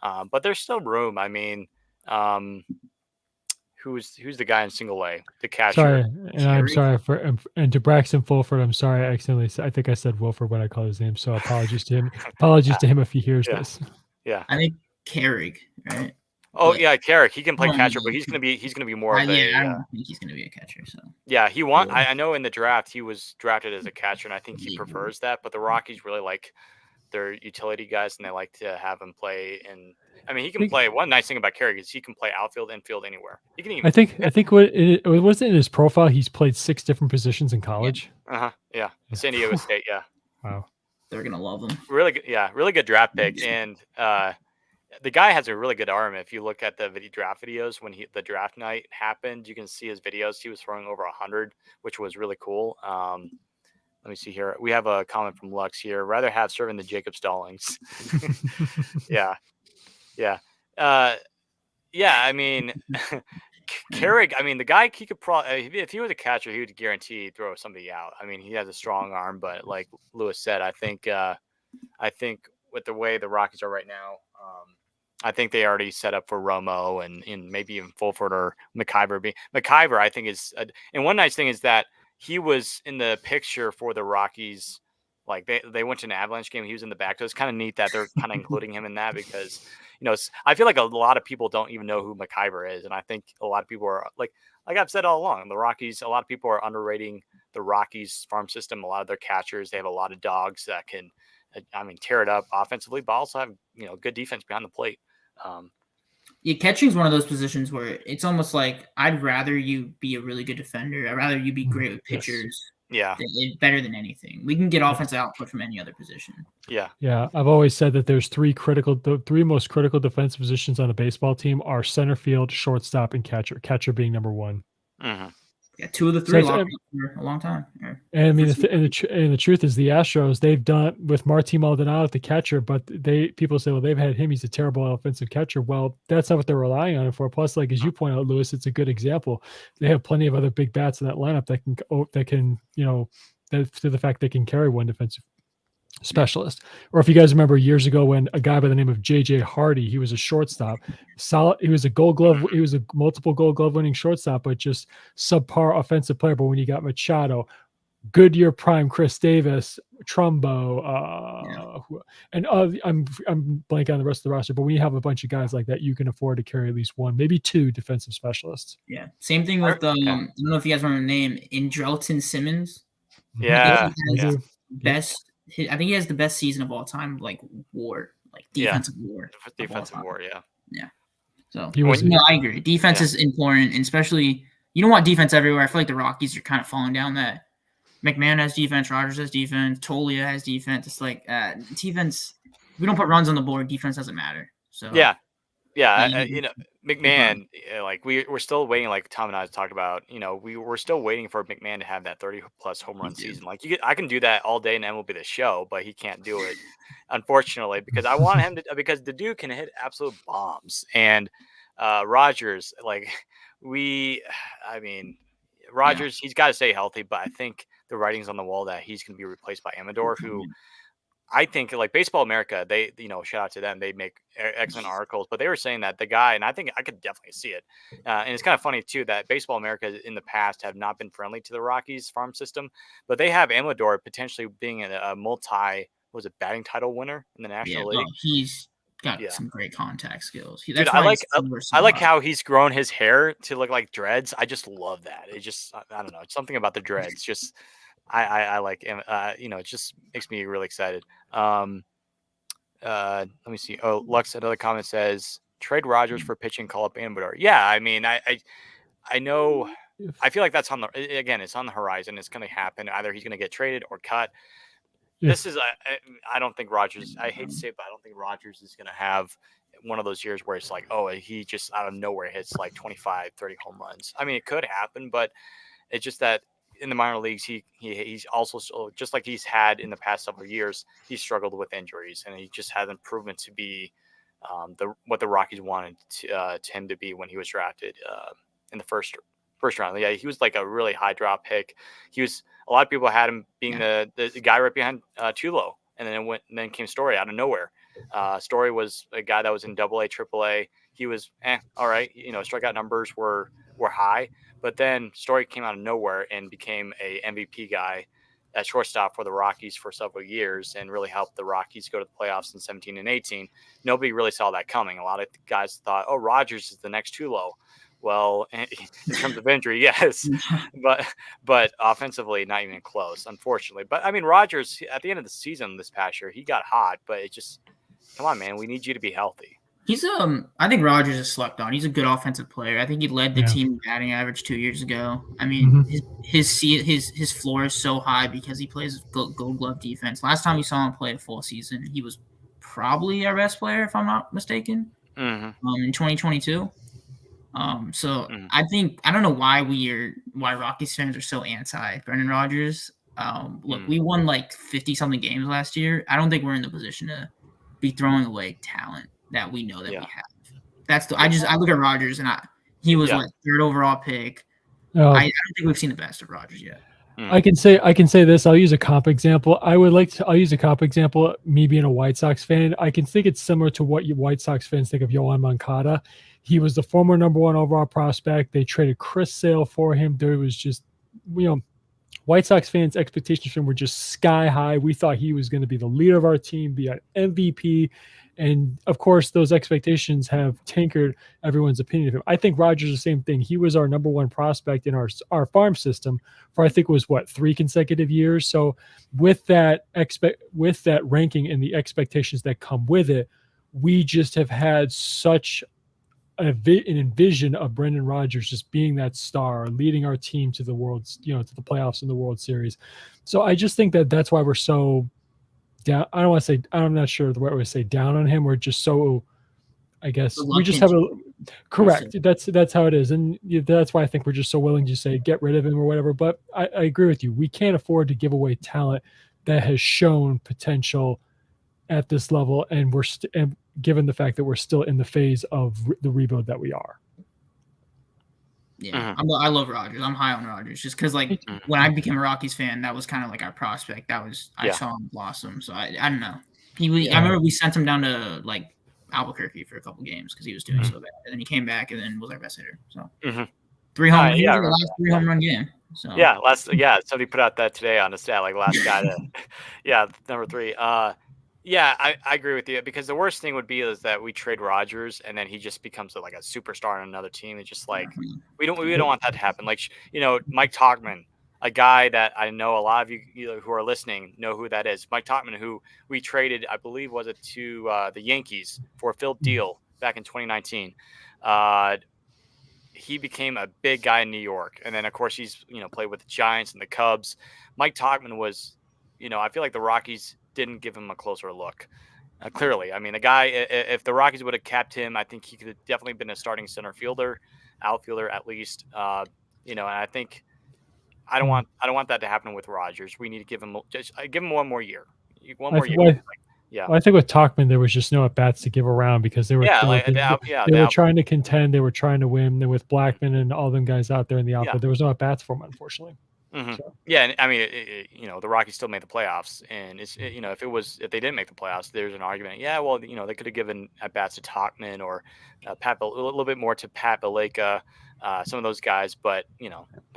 But there's still room. I mean, who's the guy in single A, the catcher? Sorry, and I'm sorry and to Braxton Fulford. I'm sorry, I think I said Wilford when I called his name. So apologies to him. Apologies to him if he hears this. Yeah, I think Carrick, right? Oh yeah, Carrick. He can play catcher, but he's gonna be more of a. I don't think he's gonna be a catcher. So yeah, I know in the draft he was drafted as a catcher, and I think he prefers that. But the Rockies really like their utility guys, and they like to have him play. And I mean, he can play. One nice thing about Carrick is he can play outfield, infield, anywhere. He can even. I think what it was in his profile. He's played 6 different positions in college. Yeah. San Diego State. Yeah. Wow. They're gonna love him. Really good. Yeah, really good draft pick, and the guy has a really good arm. If you look at the draft videos when the draft night happened, you can see his videos. He was throwing over 100, which was really cool. Let me see here. We have a comment from Lux here. Rather have Servin than Jacob Stallings. Yeah. I mean, Carrick. I mean, the guy he could probably if he was a catcher, he would guarantee throw somebody out. I mean, he has a strong arm, but like Lewis said, I think with the way the Rockies are right now, I think they already set up for Romo and maybe even Fulford or MacIver. MacIver, I think and one nice thing is that he was in the picture for the Rockies. Like they went to an Avalanche game. He was in the back. So it's kind of neat that they're kind of including him in that because, I feel like a lot of people don't even know who MacIver is. And I think a lot of people are like I've said all along, the Rockies, a lot of people are underrating the Rockies farm system. A lot of their catchers, they have a lot of dogs that can, tear it up offensively, but also have, good defense behind the plate. Yeah, catching's one of those positions where it's almost like I'd rather you be a really good defender. I'd rather you be great with Yes. pitchers. Yeah. Better than anything. We can get Yes. offensive output from any other position. Yeah. Yeah, I've always said that there's the three most critical defensive positions on a baseball team are center field, shortstop, and catcher. Catcher being number one. Hmm. Yeah, 2 of the 3 So locked up for a long time. and I mean, the truth is, the Astros, they've done with Martin Maldonado at the catcher, but people say, well, they've had him; he's a terrible offensive catcher. Well, that's not what they're relying on him for. Plus, like as you point out, Lewis, it's a good example. They have plenty of other big bats in that lineup that can to the fact they can carry one defensive specialist. Or if you guys remember years ago when a guy by the name of JJ Hardy, he was a shortstop, solid. He was a Gold Glove. He was a multiple Gold Glove winning shortstop, but just subpar offensive player. But when you got Machado, Goodyear prime Chris Davis, Trumbo, and I'm blanking on the rest of the roster. But when you have a bunch of guys like that, you can afford to carry at least one, maybe two defensive specialists. Yeah, same thing with I don't know if you guys remember the name, Andrelton Simmons. Yeah. Best. I think he has the best season of all time, like WAR, like defensive WAR. Defensive WAR, yeah. Yeah. So I agree. Defense is important, and especially you don't want defense everywhere. I feel like the Rockies are kind of falling down that. McMahon has defense, Rogers has defense, Tolia has defense. It's like defense. If we don't put runs on the board, defense doesn't matter. So McMahon, like we're still waiting. Like Tom and I talked about, we're still waiting for McMahon to have that 30+ home run season. Like I can do that all day, and then will be the show, but he can't do it, unfortunately, because I want him to. Because the dude can hit absolute bombs, and Rogers, Rogers, he's got to stay healthy, but I think the writing's on the wall that he's going to be replaced by Amador, who I think like Baseball America, they, shout out to them. They make excellent articles, but they were saying that the guy, and I think I could definitely see it. And it's kind of funny too, that Baseball America in the past have not been friendly to the Rockies farm system, but they have Amador potentially being a batting title winner in the National League. He's got some great contact skills. Dude, I like how he's grown his hair to look like dreads. I just love that. It just, I don't know. It's something about the dreads. Just, I like him. It just makes me really excited. Let me see. Oh, Lux, another comment says, trade Rogers for pitching, call up Amador. Yeah, I mean, I know. I feel like that's it's on the horizon. It's going to happen. Either he's going to get traded or cut. This is, I don't think Rogers, I hate to say it, but I don't think Rogers is going to have one of those years where it's like, oh, he just out of nowhere hits like 25, 30 home runs. I mean, it could happen, but it's just that in the minor leagues, he's also, just like he's had in the past several years, he's struggled with injuries, and he just hasn't proven to be what the Rockies wanted him to be when he was drafted in the first round. Yeah, he was like a really high drop pick. A lot of people had him being the guy right behind Tulo, and then came Story out of nowhere. Story was a guy that was in AA, AAA. He was all right. Strikeout numbers were high, but then Story came out of nowhere and became a MVP guy at shortstop for the Rockies for several years, and really helped the Rockies go to the playoffs in 17 and 18. Nobody really saw that coming. A lot of guys thought, oh, Rogers is the next Tulo. Well, in terms of injury, yes, but offensively, not even close, unfortunately. But I mean, Rogers at the end of the season this past year, he got hot, but it just, come on, man, we need you to be healthy. He's I think Rogers is slept on. He's a good offensive player. I think he led the team in batting average 2 years ago. I mean, his floor is so high because he plays Gold Glove defense. Last time we saw him play a full season, he was probably our best player, if I'm not mistaken. In 2022. I think I don't know why Rockies fans are so anti Brendan Rodgers. Look, we won like 50-something games last year. I don't think we're in the position to be throwing away talent that we know that we have. I look at Rodgers and he was like third overall pick. I don't think we've seen the best of Rodgers yet. I can say this. I'll use a comp example. I'll use a comp example. Me being a White Sox fan, I can think it's similar to what you White Sox fans think of Yohan Moncada. He was the former number 1 overall prospect. They traded Chris Sale for him. There was just, White Sox fans' expectations for him were just sky high. We thought he was going to be the leader of our team, be an MVP. And of course, those expectations have tankered everyone's opinion of him. I think Rodgers is the same thing. He was our number 1 prospect in our farm system for, I think it was 3 consecutive years. So with that ranking and the expectations that come with it, we just have had such an envision of Brendan Rodgers just being that star, leading our team to the world's, to the playoffs and the World Series. So I just think that that's why we're so down. I don't want to say, I'm not sure the right way to say down on him. We're just so, I guess we just have Reluctant correct. That's how it is, and that's why I think we're just so willing to say get rid of him or whatever. But I agree with you. We can't afford to give away talent that has shown potential at this level, and and given the fact that we're still in the phase of the rebuild that we are. Yeah, I love Rodgers. I'm high on Rodgers just because, like, when I became a Rockies fan, that was kind of like our prospect. I saw him blossom. So I don't know. I remember we sent him down to like Albuquerque for a couple games because he was doing so bad, and then he came back and then was our best hitter. So 3 home runs. He was the last 3 home run game. So somebody put out that today on the stat, like last guy to number 3. I agree with you, because the worst thing would be is that we trade Rodgers and then he just becomes like a superstar on another team. It's just like we don't want that to happen. Like, Mike Tauchman, a guy that I know a lot of you who are listening know who that is. Mike Tauchman, who we traded, I believe, was it to the Yankees for a Phil Deal back in 2019. He became a big guy in New York, and then of course he's played with the Giants and the Cubs. Mike Tauchman was, I feel like the Rockies didn't give him a closer look. Clearly, I mean, the guy, if the Rockies would have kept him, I think he could have definitely been a starting center fielder, outfielder at least. And I think I don't want that to happen with Rodgers. We need to give him 1 more year. Well, I think with Tauchman, there was just no at bats to give around because they were trying to contend, they were trying to win. And with Blackman and all them guys out there in the outfield, there was no at bats for him, unfortunately. So. Yeah, and I mean, the Rockies still made the playoffs, and if they didn't make the playoffs, there's an argument. Yeah, well, they could have given at bats to Tauchman or a little bit more to Pat Valaika, some of those guys. But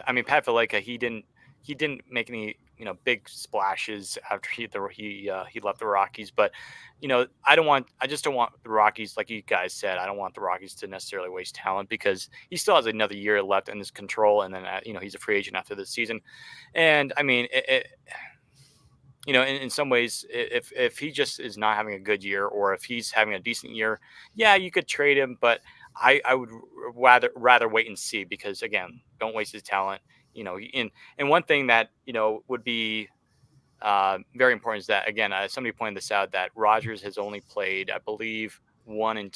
I mean, Pat Valaika, he didn't make any big splashes after he left the Rockies. But I just don't want the Rockies, like you guys said, I don't want the Rockies to necessarily waste talent, because he still has another year left in his control, and then he's a free agent after this season. And I mean, in some ways, if he just is not having a good year, or if he's having a decent year, yeah, you could trade him, but I would rather wait and see, because again, don't waste his talent. And one thing that would be very important is that, again, somebody pointed this out, that Rodgers has only played, I believe, one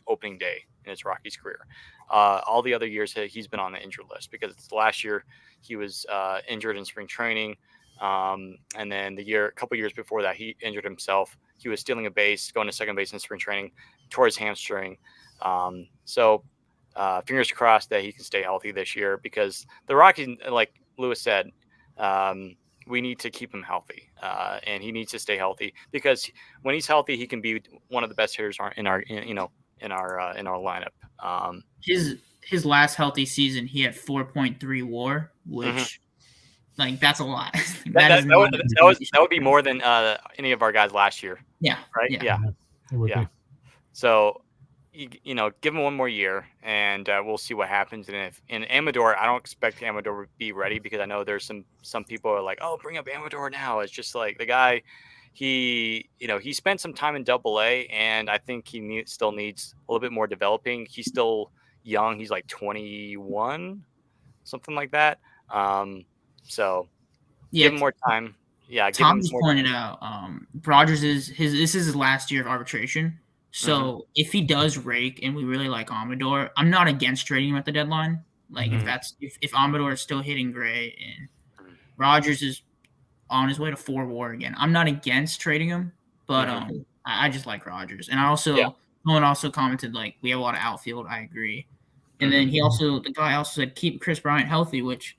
opening day in his Rockies career. All the other years he's been on the injured list, because last year he was injured in spring training, and then a couple years before that he injured himself. He was stealing a base, going to second base in spring training, tore his hamstring. So fingers crossed that he can stay healthy this year, because the Rockies, like Lewis said, we need to keep him healthy, and he needs to stay healthy, because when he's healthy, he can be one of the best hitters in our lineup. His last healthy season, he had 4.3 WAR, which like that's a lot. that would be more than any of our guys last year. Yeah. Right. Yeah. It would be. So, give him 1 more year, and we'll see what happens. And if in Amador, I don't expect Amador to be ready, because I know there's some people are like, oh, bring up Amador now. It's just like the guy, he spent some time in Double-A, and I think he still needs a little bit more developing. He's still young. He's like 21, something like that. So give him more time. Yeah, Tom just pointed out, Rodgers this is his last year of arbitration. So if he does rake and we really like Amador, I'm not against trading him at the deadline. Like if Amador is still hitting great and Rodgers is on his way to 4 WAR again, I'm not against trading him, but I just like Rodgers. And someone also commented, like, we have a lot of outfield. I agree. And then the guy also said keep Chris Bryant healthy, which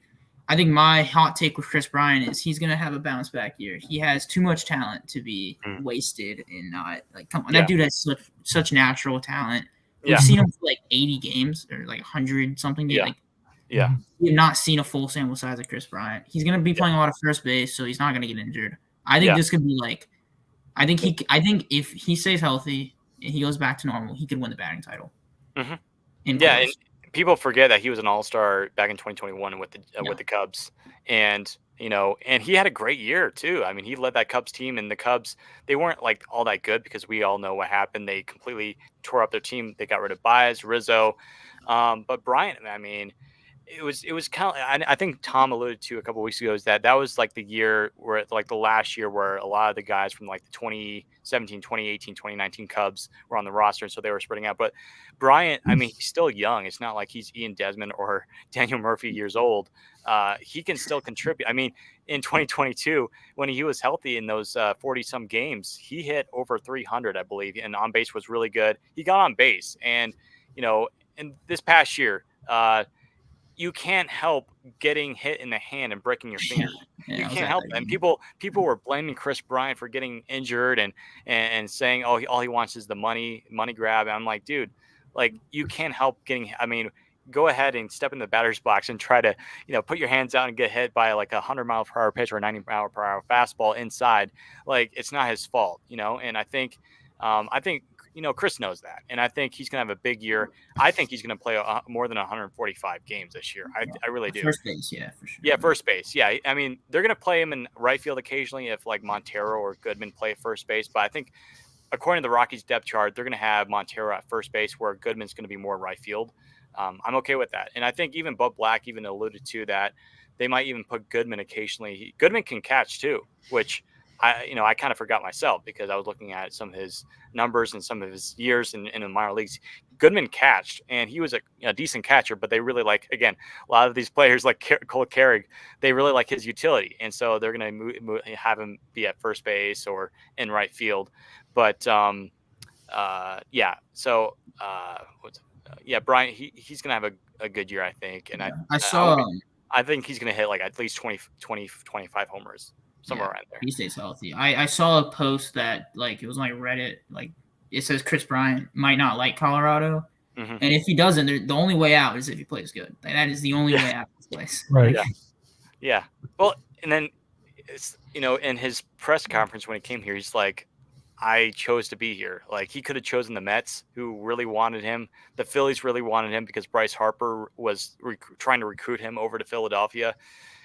I think my hot take with Chris Bryant is he's going to have a bounce back year. He has too much talent to be wasted and not, like, come on. That dude has such natural talent. We've seen him for like 80 games or like 100 something games. We have not seen a full sample size of Chris Bryant. He's going to be playing a lot of first base, so he's not going to get injured. I think this could be like, I think if he stays healthy and he goes back to normal, he could win the batting title. And people forget that he was an all-star back in 2021 with the Cubs, and and he had a great year too. I mean, he led that Cubs team, and the Cubs, they weren't like all that good because we all know what happened. They completely tore up their team. They got rid of Baez, Rizzo, but Bryant, I mean, it was kind of, I think Tom alluded to a couple weeks ago, is that was like the year where, like the last year where a lot of the guys from like the 2017, 2018, 2019 Cubs were on the roster, and so they were spreading out. But Bryant, I mean, he's still young. It's not like he's Ian Desmond or Daniel Murphy years old. He can still contribute. I mean, in 2022, when he was healthy in those 40 some games, he hit over 300, I believe, and on base was really good. He got on base, and you know, in this past year, you can't help getting hit in the hand and breaking your Yeah, finger. You yeah, I was can't at help that it. And game. people were blaming Chris Bryant for getting injured, and saying, oh, all he wants is the money grab. And I'm like, dude, like you can't help getting. I mean, go ahead and step in the batter's box and try to put your hands out and get hit by like a 100-mile-per-hour pitch or a 90-mile-per-hour fastball inside. Like it's not his fault. And I think Chris knows that, and I think he's gonna have a big year. I think he's going to play more than 145 games this year. Yeah. I really do. First base, yeah, for sure. Yeah, first base. Yeah, I mean they're going to play him in right field occasionally if like Montero or Goodman play first base. But I think according to the Rockies depth chart, they're going to have Montero at first base, where Goodman's going to be more right field. I'm okay with that, and I think even Bud Black even alluded to that they might even put Goodman occasionally. Goodman can catch too, which I kind of forgot myself because I was looking at some of his numbers and some of his years in the minor leagues. Goodman catched, and he was a decent catcher, but they really like, again, a lot of these players like Cole Carrig, they really like his utility, and so they're going to have him be at first base or in right field. But yeah, so yeah, Brian, he's gonna have a good year, I think, and Yeah. I I think he's gonna hit like at least 25 homers, somewhere Yeah, around there. he stays healthy. I saw a post that like it was like Reddit, like it says Chris Bryant might not like Colorado, Hmm. and if he doesn't, the only way out is if he plays good. Like, that is the only way out of this place. Right. Yeah, yeah. Well, and then it's in his press conference when he came here, he's like, I chose to be here. Like he could have chosen the Mets, who really wanted him. The Phillies really wanted him because Bryce Harper was trying to recruit him over to Philadelphia,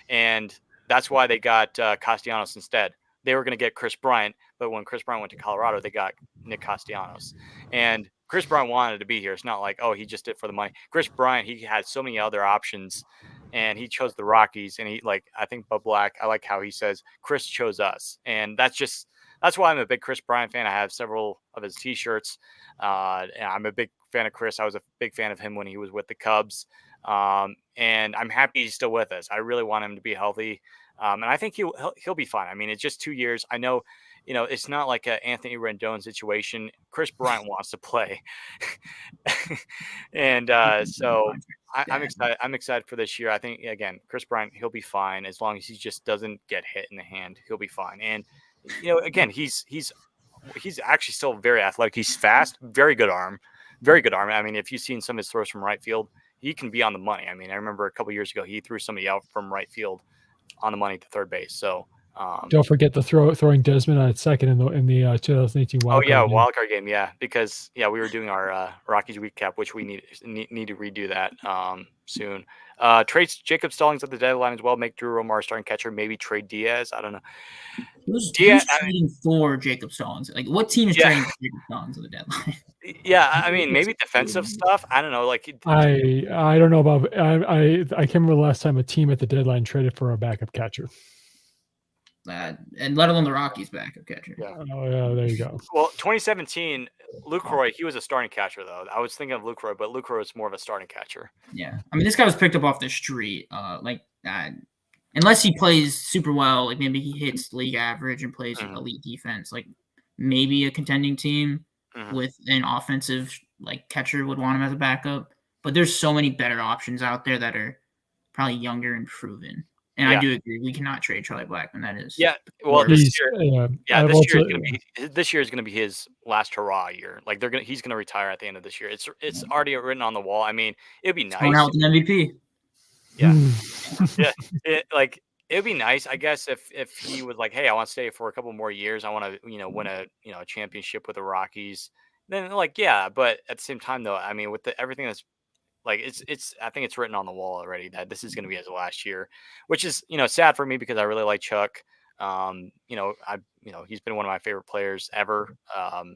and that's why they got Castellanos instead. They were going to get Chris Bryant, but when Chris Bryant went to Colorado, they got Nick Castellanos. And Chris Bryant wanted to be here. It's not like, oh, he just did it for the money. Chris Bryant, he had so many other options, and he chose the Rockies. And I think Bud Black, I like how he says Chris chose us, and that's why I'm a big Chris Bryant fan. I have several of his T-shirts. And I'm a big fan of Chris. I was a big fan of him when he was with the Cubs. And I'm happy he's still with us. I really want him to be healthy, and I think he'll be fine. I mean, it's just 2 years. I know, it's not like a Anthony Rendon situation. Chris Bryant wants to play, and so I'm Yeah. excited. I'm excited for this year. I think again, Chris Bryant, he'll be fine as long as he just doesn't get hit in the hand. He'll be fine. And again, he's actually still very athletic. He's fast, very good arm, very good arm. I mean, if you've seen some of his throws from right field, he can be on the money. I mean, I remember a couple years ago he threw somebody out from right field on the money to third base. So, Don't forget the throwing Desmond at second in the 2018 oh wild yeah, card game. wild card game, yeah, because we were doing our Rockies recap, which we need to redo that soon. Trades Jacob Stallings at the deadline as well. Make Drew Romar starting catcher. Maybe trade Diaz. I don't know. Who's Diaz, trading for Jacob Stallings? Like, what team is yeah, trading for Jacob Stallings at the deadline? yeah. I mean, maybe defensive stuff. I don't know. Like, I don't know about I can't remember the last time a team at the deadline traded for a backup catcher. And let alone the Rockies backup catcher. yeah. Oh yeah, there you go. Well, 2017, Luke Roy, he was a starting catcher though. I was thinking of Luke Roy, but Luke Roy was more of a starting catcher. Yeah, I mean, this guy was picked up off the street. Unless he plays super well, like maybe he hits league average and plays Mhm. elite defense, like maybe a contending team Mhm. with an offensive like catcher would want him as a backup. But there's so many better options out there that are probably younger and proven. And I Yeah. do agree, we cannot trade Charlie Blackman. That is Yeah. Well, This He's I've also this year is gonna be his last hurrah year. Like he's gonna retire at the end of this year. It's already written on the wall. I mean, it'd be going nice. out with an MVP. Yeah. Hmm. Yeah. It'd be nice, I guess, if he was like, hey, I want to stay for a couple more years. I want to, win a championship with the Rockies. Then yeah, but at the same time though, I mean, with everything that's like it's I think it's written on the wall already that this is going to be his last year, which is sad for me because I really like Chuck. He's been one of my favorite players ever.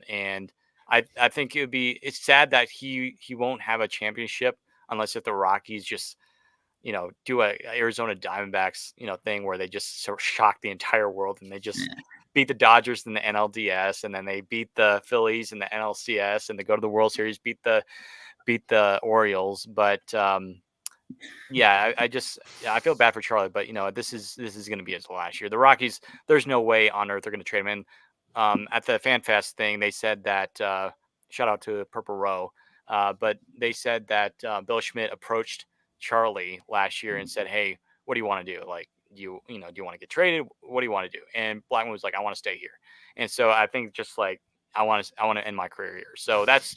And I think it's sad that he won't have a championship unless if the Rockies just do a Arizona Diamondbacks, thing where they just sort of shock the entire world and they just Yeah. beat the Dodgers in the NLDS and then they beat the Phillies in the NLCS and they go to the World Series, beat the Orioles. But yeah, I feel bad for Charlie, but this is going to be his last year. The Rockies, there's no way on earth they're going to trade him in. At the FanFest thing, they said that shout out to Purple Row, but they said that Bill Schmidt approached Charlie last year and said, "Hey, what do you want to do? Like, do you want to get traded? What do you want to do?" And Blackman was like, "I want to stay here." And so I think just like I want to end my career here. So that's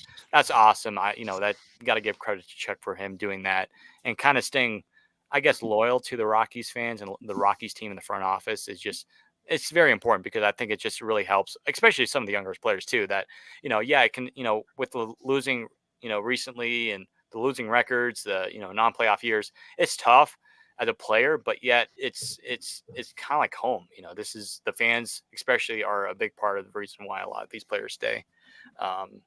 awesome. That got to give credit to Chuck for him doing that and kind of staying, I guess, loyal to the Rockies fans and the Rockies team in the front office is just it's very important because I think it just really helps, especially some of the younger players too. That it can with the losing recently and the losing records, the non-playoff years, it's tough as a player, but yet it's kind of like home. This is the fans, especially, are a big part of the reason why a lot of these players stay. Um,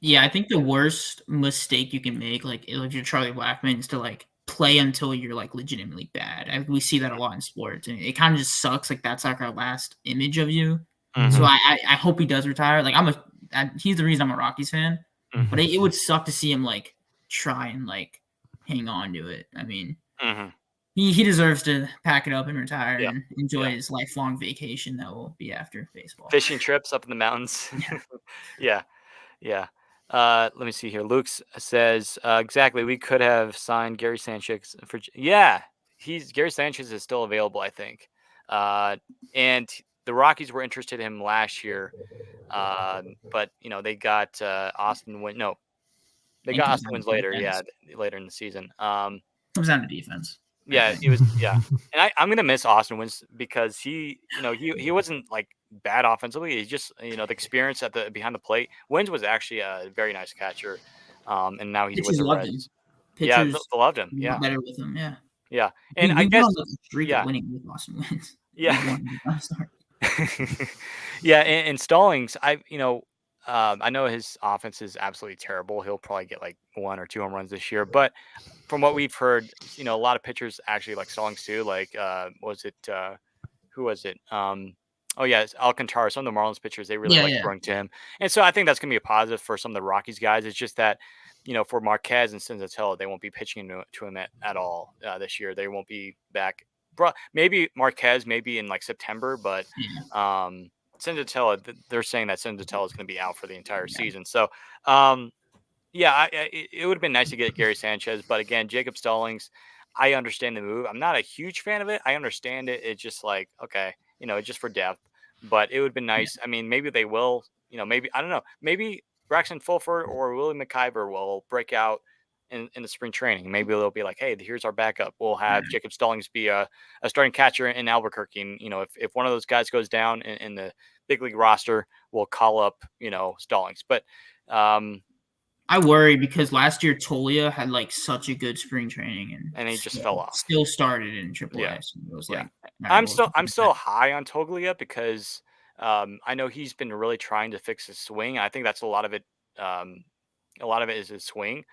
Yeah, I think the worst mistake you can make, like if you're Charlie Blackmon, is to like play until you're like legitimately bad. We see that a lot in sports, and it kind of just sucks. Like that's like our last image of you. So mhm, I hope he does retire. Like he's the reason I'm a Rockies fan. mhm, But it would suck to see him like try and like hang on to it. I mean, mhm. he deserves to pack it up and retire Yeah, and enjoy yeah. his lifelong vacation that will be after baseball. Fishing trips up in the mountains. Yeah. Yeah, yeah. Let me see here. Luke's says exactly. We could have signed Gary Sanchez for. Yeah, he's Gary Sanchez is still available, I think. Uh, and the Rockies were interested in him last year, but they got Austin Win. No, they And got comes Austin down Wins to later. Yeah, defense. later in the season. Comes down to defense, I Yeah, think. it was. Yeah, and I'm gonna miss Austin Wins because he wasn't like bad offensively. He just the experience at the behind the plate. Wins was actually a very nice catcher, and now he's with Pitchers the loved him. Reds. Yeah, Pitchers they loved him. a lot Yeah, better with him. Yeah. yeah, and We I we went guess on like a streak of yeah, winning with Boston wins. yeah. We've won. I'm sorry. Yeah, and Stallings, I know his offense is absolutely terrible. He'll probably get like 1 or 2 home runs this year, but from what we've heard, a lot of pitchers actually like Stallings too. Like, was it who was it? Oh yeah, it's Alcantara. Some of the Marlins pitchers they really Yeah, like yeah. throwing to him, and so I think that's gonna be a positive for some of the Rockies guys. It's just that for Marquez and Senzatella, they won't be pitching to him at all this year. They won't be back. Maybe Marquez, maybe in like September, but Yeah. Senzatella, they're saying that Senzatella is going to be out for the entire Yeah. season. So, um, yeah, it would have been nice to get Gary Sanchez, but again, Jacob Stallings, I understand the move. I'm not a huge fan of it. I understand it. It's just like, okay, it's just for depth, but it would have been Yeah. nice. I mean, maybe they will, maybe, I don't know, maybe Braxton Fulford or Willie McIver will break out in the spring training. Maybe they'll be like, hey, here's our backup. We'll have Yeah. Jacob Stallings be a starting catcher in Albuquerque. And, if one of those guys goes down in the big league roster, we'll call up, Stallings. But, I worry because last year Tolia had like such a good spring training and and he just fell off. still started in Yeah. AAA. So it was Yeah. like, all right, well, I'm still high on Toglia because I know he's been really trying to fix his swing. I think that's a lot of it. A lot of it is his swing,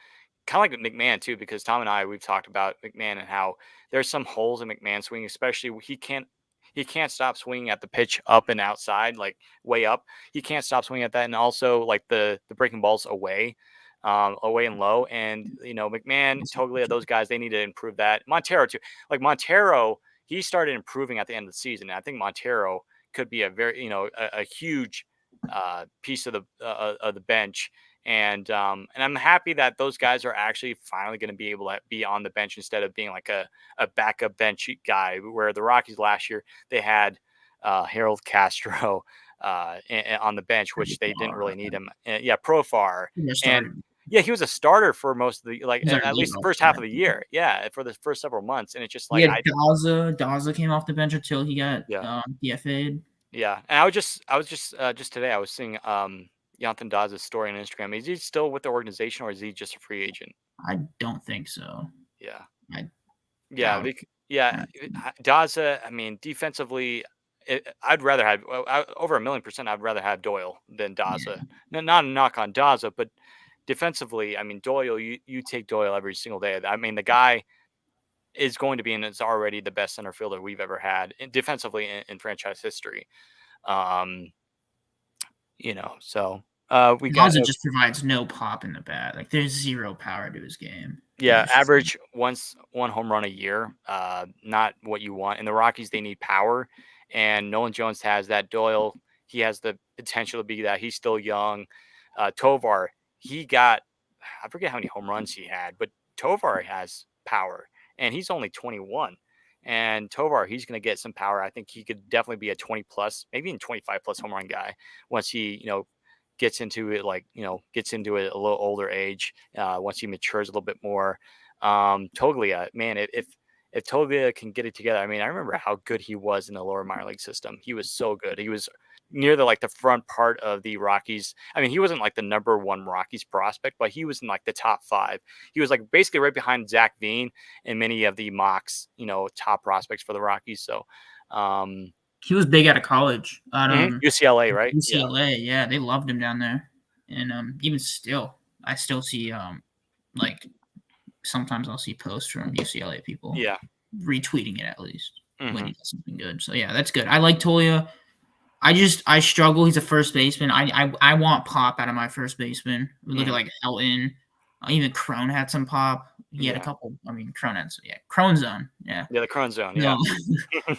kind of like McMahon too, because Tom and we've talked about McMahon and how there's some holes in McMahon's swing, especially he can't stop swinging at the pitch up and outside, like way up. He can't stop swinging at that, and also like the breaking balls away and low. And McMahon, Toglia, those guys, they need to improve that. Montero too. Like Montero, he started improving at the end of the season. And I think Montero could be a very a huge piece of the bench. And I'm happy that those guys are actually finally going to be able to be on the bench instead of being like a backup bench guy. Where the Rockies last year they had Harold Castro on the bench, which they didn't really need him. Yeah, Profar, and started. yeah, he was a starter for most of the He was our at lead least the off first half of start. the year. Yeah, for the first several months, and it's just We like had Daza. Daza came off the bench until he got yeah. DFA'd. Yeah, and I was just today I was seeing Jonathan Daza's story on Instagram? Is he still with the organization or is he just a free agent? I don't think so. Yeah. I Yeah. doubt. Daza, I mean, defensively, I'd rather have over 1,000,000%. I'd rather have Doyle than Daza. Yeah. Not a knock on Daza, but defensively, I mean, Doyle, you take Doyle every single day. I mean, the guy is going to be, and it's already the best center fielder we've ever had defensively in franchise history. Um, so we got Gaza just provides no pop in the bat. Like there's zero power to his game. yeah, average one home run a year. Not what you want. In the Rockies, they need power, and Nolan Jones has that. Doyle, he has the potential to be that. He's still young. Tovar, I forget how many home runs he had, but Tovar has power, and he's only 21. And Tovar, he's going to get some power. I think he could definitely be a 20 plus, maybe even 25 plus home run guy once he, gets into it, gets into it a little older age, once he matures a little bit more. Toglia, man, if Toglia can get it together, I mean, I remember how good he was in the lower minor league system. He was so good. He was near the front part of the Rockies. I mean, he wasn't like the number one Rockies prospect, but he was in like the top 5. He was like basically right behind Zach Veen and many of the mocks, top prospects for the Rockies. So, he was big out of college at UCLA, right? UCLA, yeah, they loved him down there, and even still, I still see like sometimes I'll see posts from UCLA people, retweeting it at least when he does something good. So yeah, that's good. I like Tolia. I struggle. He's a first baseman. I want pop out of my first baseman. We look at like Helton. Even Crone had some pop. He had a couple. I mean, Crone had Crone zone. Yeah. Yeah, the Crone zone. No,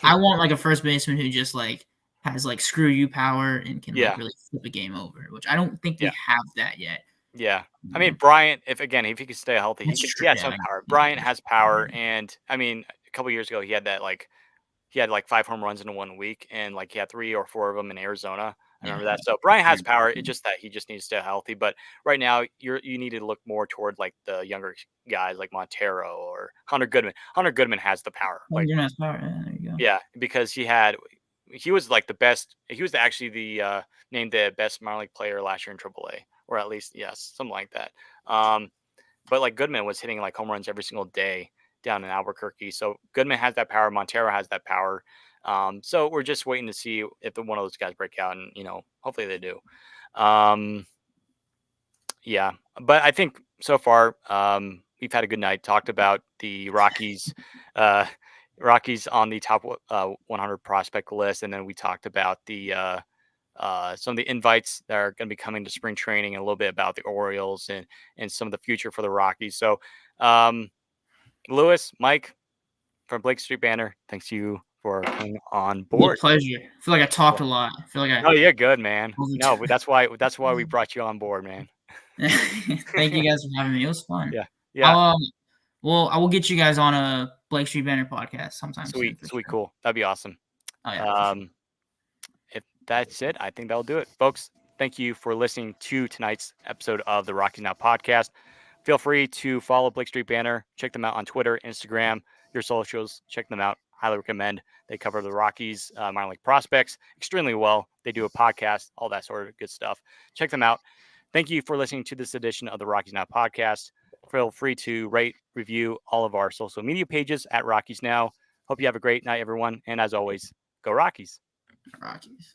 I want like a first baseman who just like has like screw you power and can like really flip a game over, which I don't think we have that yet. Yeah. I mean, Bryant, if he could stay healthy, he has some power. Bryant has power. And I mean, a couple years ago, he had 5 home runs in 1 week, and like he had 3 or 4 of them in Arizona. I remember that. So Bryant has power. It's just that he just needs to stay healthy. But right now, you need to look more toward like the younger guys like Montero or Hunter Goodman. Hunter Goodman has the power. Like, power. Yeah, there you go. Yeah, because he was like the best. He was actually named the best minor league player last year in AAA, or at least something like that. But like Goodman was hitting like home runs every single day down in Albuquerque. So Goodman has that power. Montero has that power. So we're just waiting to see if one of those guys break out, and hopefully they do. Yeah, but I think so far we've had a good night. Talked about the Rockies, Rockies on the top 100 prospect list, and then we talked about the some of the invites that are going to be coming to spring training, and a little bit about the Orioles and some of the future for the Rockies. So, Lewis, Mike from Blake Street Banner, thanks you for coming on board. With pleasure. I feel like I talked a lot. I feel like Oh, you're good, man. No, but that's why we brought you on board, man. Thank you guys for having me. It was fun. Yeah. Well, I will get you guys on a Blake Street Banner podcast sometime. Sweet, soon, cool. That'd be awesome. Oh yeah. If that's it, I think that'll do it, folks. Thank you for listening to tonight's episode of the Rockies Now podcast. Feel free to follow Blake Street Banner. Check them out on Twitter, Instagram, your socials. Check them out. Highly recommend. They cover the Rockies minor league prospects extremely well. They do a podcast, all that sort of good stuff. Check them out. Thank you for listening to this edition of the Rockies Now podcast. Feel free to rate, review all of our social media pages at Rockies Now. Hope you have a great night, everyone. And as always, go Rockies. Rockies.